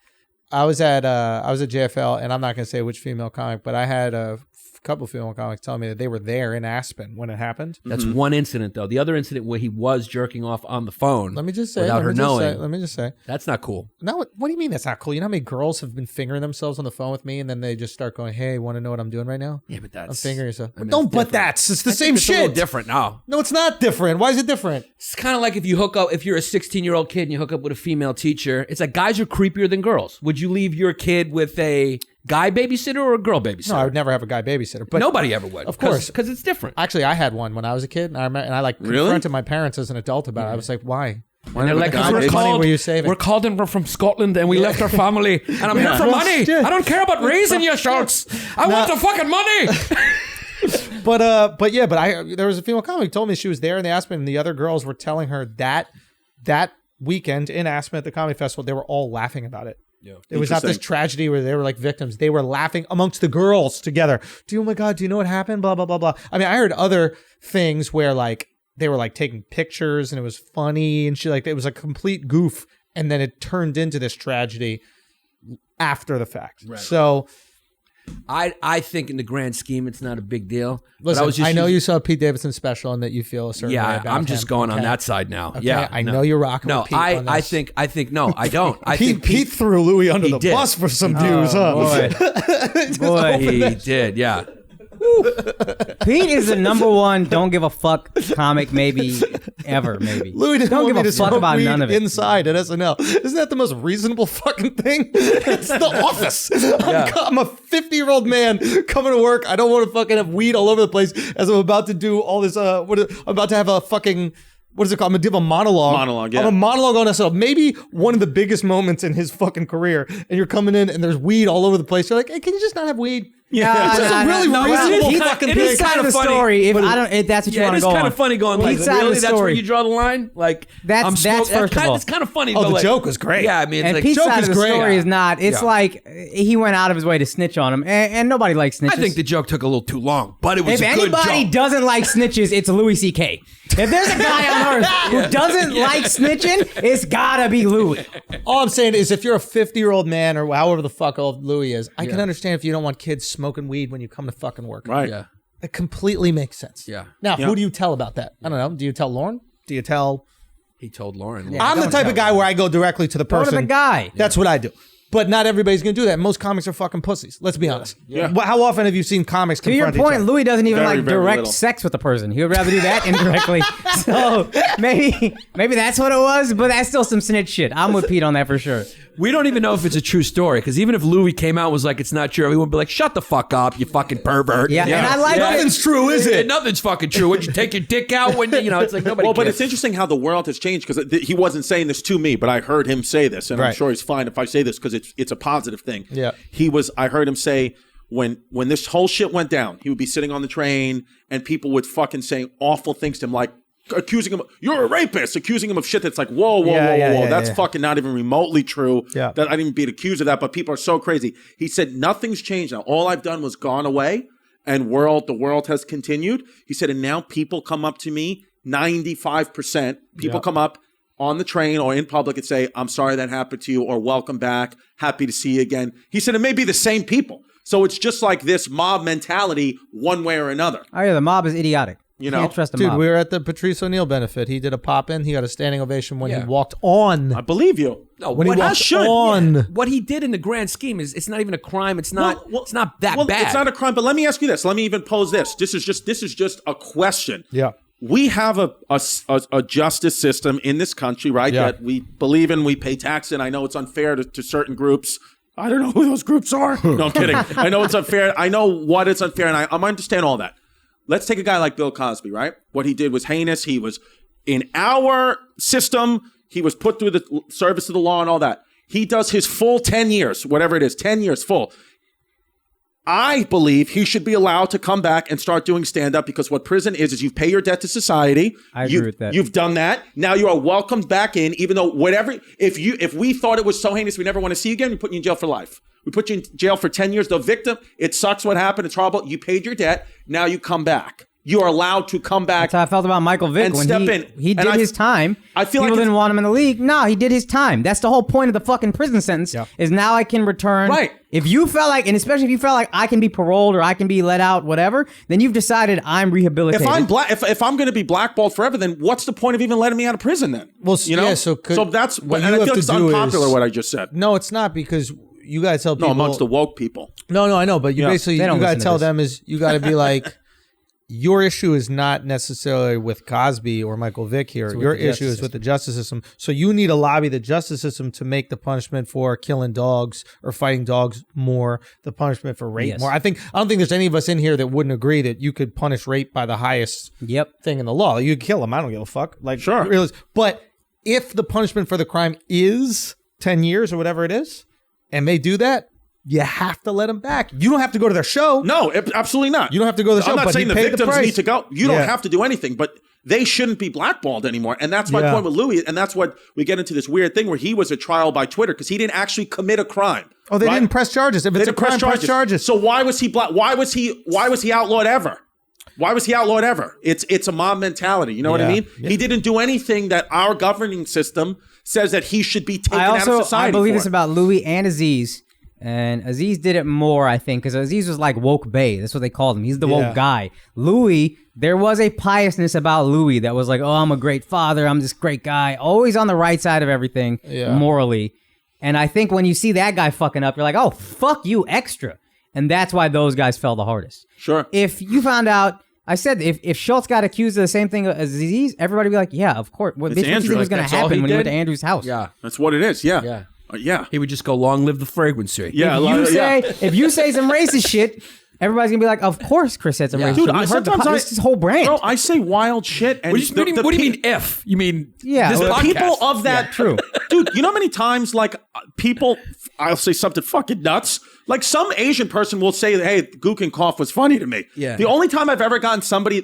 JFL, and I'm not gonna say which female comic, but I had a couple female comics telling me that they were there in Aspen when it happened. That's one incident though. The other incident where he was jerking off on the phone. Let me just say, without her knowing. Let me just say. That's not cool. No, what do you mean that's not cool? You know how many girls have been fingering themselves on the phone with me, and then they just start going, "Hey, want to know what I'm doing right now?" Yeah, but that's I'm fingering yourself. I mean, Don't it's but different. that's it's the I same think it's a little shit. different. No, No, it's not different. Why is it different? it's kind of like if you hook up. If you're a 16-year-old kid and you hook up with a female teacher, it's like guys are creepier than girls. Would you leave your kid with a guy babysitter or a girl babysitter? No, I would never have a guy bababysitter. But Nobody ever would. Of course. because it's different. actually, I had one when I was a kid, and I like Really? confronted my parents as an adult about it. I was like, why? And they're like, How much money were you saving? We're called in from Scotland and we left our family and I'm here for money. Yeah. I don't care about raising you, Schulz. I want the fucking money. But there was a female comic who told me she was there in the Aspen, and the other girls were telling her that weekend in Aspen at the comedy festival, they were all laughing about it. Yeah. It was not this Interesting. tragedy where they were like victims. They were laughing amongst the girls together. Oh my God, do you know what happened? Blah, blah, blah, blah. I mean, I heard other things where like they were like taking pictures and it was funny and shit. Like it was a complete goof. And then it turned into this tragedy after the fact. Right. So I think in the grand scheme, it's not a big deal. But listen, I know using- you saw Pete Davidson special and that you feel a certain way Yeah, about I'm just him. going on Okay? that side now. Okay, Yeah, I know you're rocking No, with Pete on I this. think no, I don't. I Pete, think Pete threw Louis under he the did. bus for some views, huh? Boy, he did. Yeah. Pete is the number one don't give a fuck comic maybe ever, maybe. Louis didn't don't want give me a to fuck smoke about weed none of it. inside at SNL. Isn't that the most reasonable fucking thing? It's the office. I'm a 50-year-old man coming to work. I don't want to fucking have weed all over the place as I'm about to do all this. I'm about to have a fucking. What is it called? I'm gonna give a monologue. Monologue, yeah. I'm a monologue on SNL. Maybe one of the biggest moments in his fucking career. And you're coming in and there's weed all over the place. You're like, hey, can you just not have weed? Yeah, It's just a really reasonable Pete's fucking it is Pete's thing. side of kinda the funny, story. If but I don't, if that's what you Yeah, want it to is go kind on. of funny going like, Pete's side of really? the That's where story. you draw the line? Like, That's first of all. It's kind of funny. Oh, but the like, joke was great. Yeah, I mean, it's And like, Pete's joke side is of the great. story Yeah. is not. It's like he went out of his way to snitch on him, and nobody likes snitches. I think the joke took a little too long, but it was if a good anybody joke. doesn't like snitches, it's Louis C.K. If there's a guy on earth who doesn't like snitching, it's gotta be Louis. All I'm saying is if you're a 50-year-old man or however the fuck old Louis is, I can understand if you don't want kids smoking weed when you come to fucking work. Right. Yeah. It completely makes sense. Yeah. Now, Yeah. who do you tell about that? I don't know. Do you tell Lauren? Do you tell... He told Lauren. I'm the type of guy where I go directly to the Go to person. the guy. That's what I do. But not everybody's going to do that. Most comics are fucking pussies. Let's be honest. Yeah. How often have you seen comics To your confront each point, other? Louis doesn't even Very, like very direct little. sex with a person. He would rather do that indirectly. So maybe that's what it was, but that's still some snitch shit. I'm with Pete on that for sure. We don't even know if it's a true story because even if Louis came out and was like, it's not true, everyone would be like, shut the fuck up, you fucking pervert. Yeah, and I like Nothing's true, is it? Nothing's fucking true. Would you take your dick out when it's like nobody Well, but cares. it's interesting how the world has changed because he wasn't saying this to me, but I heard him say this, and I'm Right. sure he's fine if I say this because it's a positive thing. Yeah. I heard him say when this whole shit went down, he would be sitting on the train and people would fucking say awful things to him, like accusing him, you're a rapist, accusing him of shit that's like, whoa, that's fucking not even remotely true. Yeah. That I didn't be accused of that, but people are so crazy. He said nothing's changed now. All I've done was gone away, and the world has continued. He said, and now people come up to me, 95% people come up on the train or in public and say, I'm sorry that happened to you, or welcome back, happy to see you again. He said it may be the same people. So it's just like this mob mentality one way or another. Oh yeah, the mob is idiotic. You know, Can't trust him. Dude, we were at the Patrice O'Neal benefit. He did a pop-in. He got a standing ovation when he walked on. I believe you. No, When he what, walked on. what he did in the grand scheme is it's not even a crime. It's not. It's not that bad. It's not a crime. But let me ask you this. Let me even pose this. This is just a question. Yeah. We have a justice system in this country, right? Yeah. That we believe in. We pay tax in. I know it's unfair to certain groups. I don't know who those groups are. No, I'm kidding. I know it's unfair. I know what it's unfair, and I understand all that. Let's take a guy like Bill Cosby, right? What he did was heinous. He was in our system. He was put through the service of the law and all that. He does his full 10 years, whatever it is, 10 years full. I believe he should be allowed to come back and start doing stand-up because what prison is you pay your debt to society. I agree with that. You've done that. Now you are welcomed back in, even though if we thought it was so heinous we never want to see you again, we put you in jail for life. We put you in jail for 10 years. The victim, it sucks what happened. It's horrible. You paid your debt. Now you come back. You are allowed to come back. That's how I felt about Michael Vick and when step he in. he did his time. I feel people like didn't want him in the league. No, he did his time. That's the whole point of the fucking prison sentence. Yeah. Is now I can return. Right. If you felt like, and especially if you felt like I can be paroled or I can be let out, whatever, then you've decided I'm rehabilitated. If I'm going to be blackballed forever, then what's the point of even letting me out of prison then? Well, you know. yeah, so that's what and you I have feel to it's do unpopular is- what I just said. No, it's not because you got to tell people. No, amongst the woke people. No, I know, but you Yeah. basically They you don't got to listen to tell this. them is you got to be like, your issue is not necessarily with Cosby or Michael Vick here. with Your the issue is with the justice system. So you need to lobby the justice system to make the punishment for killing dogs or fighting dogs more, the punishment for rape Yes. more. I don't think there's any of us in here that wouldn't agree that you could punish rape by the highest Yep. thing in the law. You could kill them. I don't give a fuck. Like, Sure. really. But if the punishment for the crime is 10 years or whatever it is, and they do that, you have to let them back. You don't have to go to their show. No, absolutely not. You don't have to go to the show. I'm not but saying he the paid victims price. need to go. You Yeah. don't have to do anything, but they shouldn't be blackballed anymore. And that's my Yeah. point with Louis. And that's what we get into this weird thing where he was a trial by Twitter because he didn't actually commit a crime. Oh, they right? didn't press charges. If They it's a didn't press crime, press charges. So why was he why was he outlawed ever? Why was he outlawed ever? It's a mob mentality. You know what I Yeah. mean? Yeah. He didn't do anything that our governing system says that he should be taken out of society. I believe for. this about Louis and Aziz. And Aziz did it more, I think, because Aziz was like woke bae. That's what they called him. He's the Yeah. woke guy. Louis, there was a piousness about Louis that was like, oh, I'm a great father. I'm this great guy. Always on the right side of everything morally. And I think when you see that guy fucking up, you're like, oh, fuck you extra. And that's why those guys fell the hardest. Sure. If you found out, I said, if Schulz got accused of the same thing as Aziz, everybody would be like, yeah, of course. What It's do you Andrew. think was Like, going to that's all happen he when he went did? to Andrew's house? Yeah. That's what it is. Yeah. Yeah. Yeah. He would just go, long live the fragrancy. Yeah. If you say some racist shit, everybody's gonna be like, of course Chris said some racist Dude, shit. We heard sometimes this is whole brand. Bro, I say wild shit. And What do you mean if? You mean Yeah, this well, podcast? people of that true. Dude, you know how many times like people I'll say something fucking nuts. Like some Asian person will say, hey, Gook and Cough was funny to me. Yeah. The only time I've ever gotten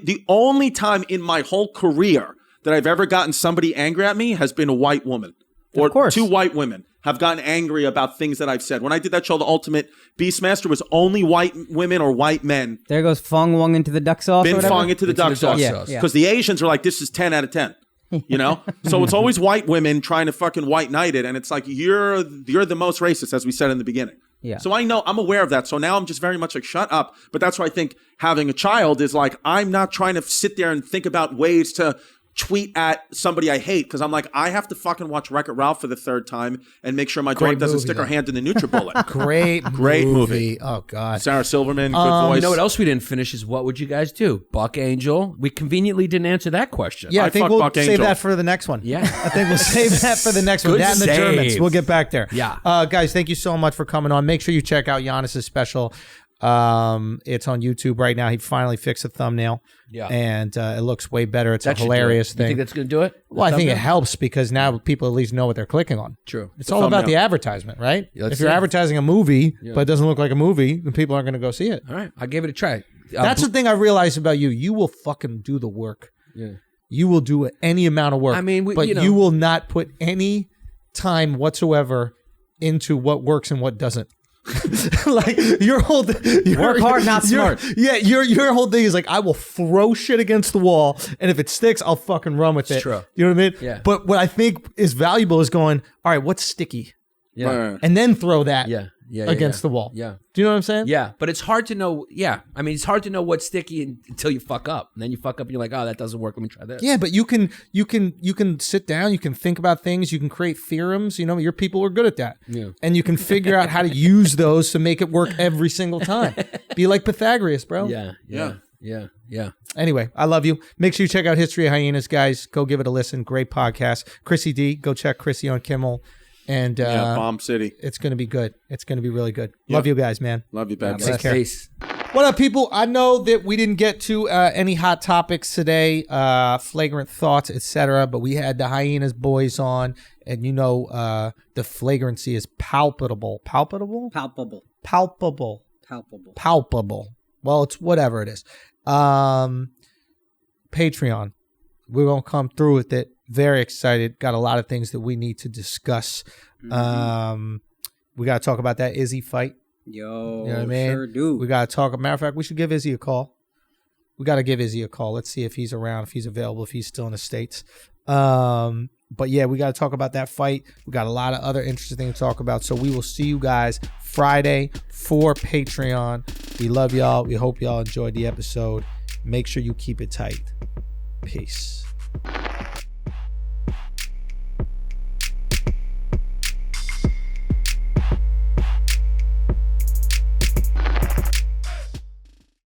the only time in my whole career that I've ever gotten somebody angry at me has been a white woman. Or course. two white women have gotten angry about things that I've said. When I did that show, The Ultimate Beastmaster, was only white women or white men. There goes Fung Wung into the duck sauce. or Bin whatever. Fong into the duck sauce. Yeah, yeah. Because the Asians are like, this is 10 out of 10. You know? So it's always white women trying to fucking white knight it. And it's like, you're the most racist, as we said in the beginning. Yeah. So I know, I'm aware of that. So now I'm just very much like, shut up. But that's why I think having a child is like, I'm not trying to sit there and think about ways to tweet at somebody I hate, because I'm like, I have to fucking watch Wreck-It Ralph for the third time and make sure my daughter doesn't stick her hand in the NutriBullet. Great movie. Oh God. Sarah Silverman, good voice. You know what else we didn't finish is what would you guys do? Buck Angel. We conveniently didn't answer that question. Yeah, I I think fuck we'll Buck save Angel. that for the next one. Yeah. I think we'll save that for the next one. Good That and the Germans. save. We'll get back there. Yeah. Guys, thank you so much for coming on. Make sure you check out Yannis' special. It's on YouTube right now. He finally fixed the thumbnail. Yeah. And it looks way better. It's That a should do it. hilarious You thing. think that's going to do it? Well, I think it Thumbnail? helps because now people at least know what they're clicking on. True. It's all about the advertisement, right? Yeah, let's if you're see. advertising a movie, but it doesn't look like a movie, then people aren't going to go see it. All right. I gave it a try. That's the thing I realized about you. You will fucking do the work. Yeah. You will do any amount of work. I mean, but you know. you will not put any time whatsoever into what works and what doesn't. Like your whole Work hard, not smart. Yeah, your whole thing is like, I will throw shit against the wall, and if it sticks, I'll fucking run with it. true. You know what I mean? Yeah. But what I think is valuable is going, all right, what's sticky, Yeah. and then throw that. Yeah. against the wall. Yeah. Do you know what I'm saying? Yeah, but it's hard to know. Yeah, I mean, it's hard to know what's sticky until you fuck up, and then you fuck up, and you're like, oh, that doesn't work. Let me try this. Yeah, but you can sit down, you can think about things, you can create theorems. You know, your people are good at that. Yeah. And you can figure out how to use those to make it work every single time. Be like Pythagoras, bro. Yeah. Anyway, I love you. Make sure you check out History Hyenas, guys. Go give it a listen. Great podcast. Chrissy D, go check Chrissy on Kimmel. And Bomb City. It's going to be good. It's going to be really good. Love you guys, man. Love you, bad boy. Take care. Peace. What up, people? I know that we didn't get to any hot topics today, flagrant thoughts, etc., but we had the Hyenas boys on, and you know the flagrancy is palpable. Palpable? Palpable. Palpable. Palpable. Palpable. Well, it's whatever it is. Patreon. We're going to come through with it. Very excited. Got a lot of things that we need to discuss. Mm-hmm. We got to talk about that Izzy fight. Yo, You know what I mean? sure do. We got to talk. Matter of fact, we should give Izzy a call. We got to give Izzy a call. Let's see if he's around, if he's available, if he's still in the States. But yeah, we got to talk about that fight. We got a lot of other interesting things to talk about. So we will see you guys Friday for Patreon. We love y'all. We hope y'all enjoyed the episode. Make sure you keep it tight. Peace.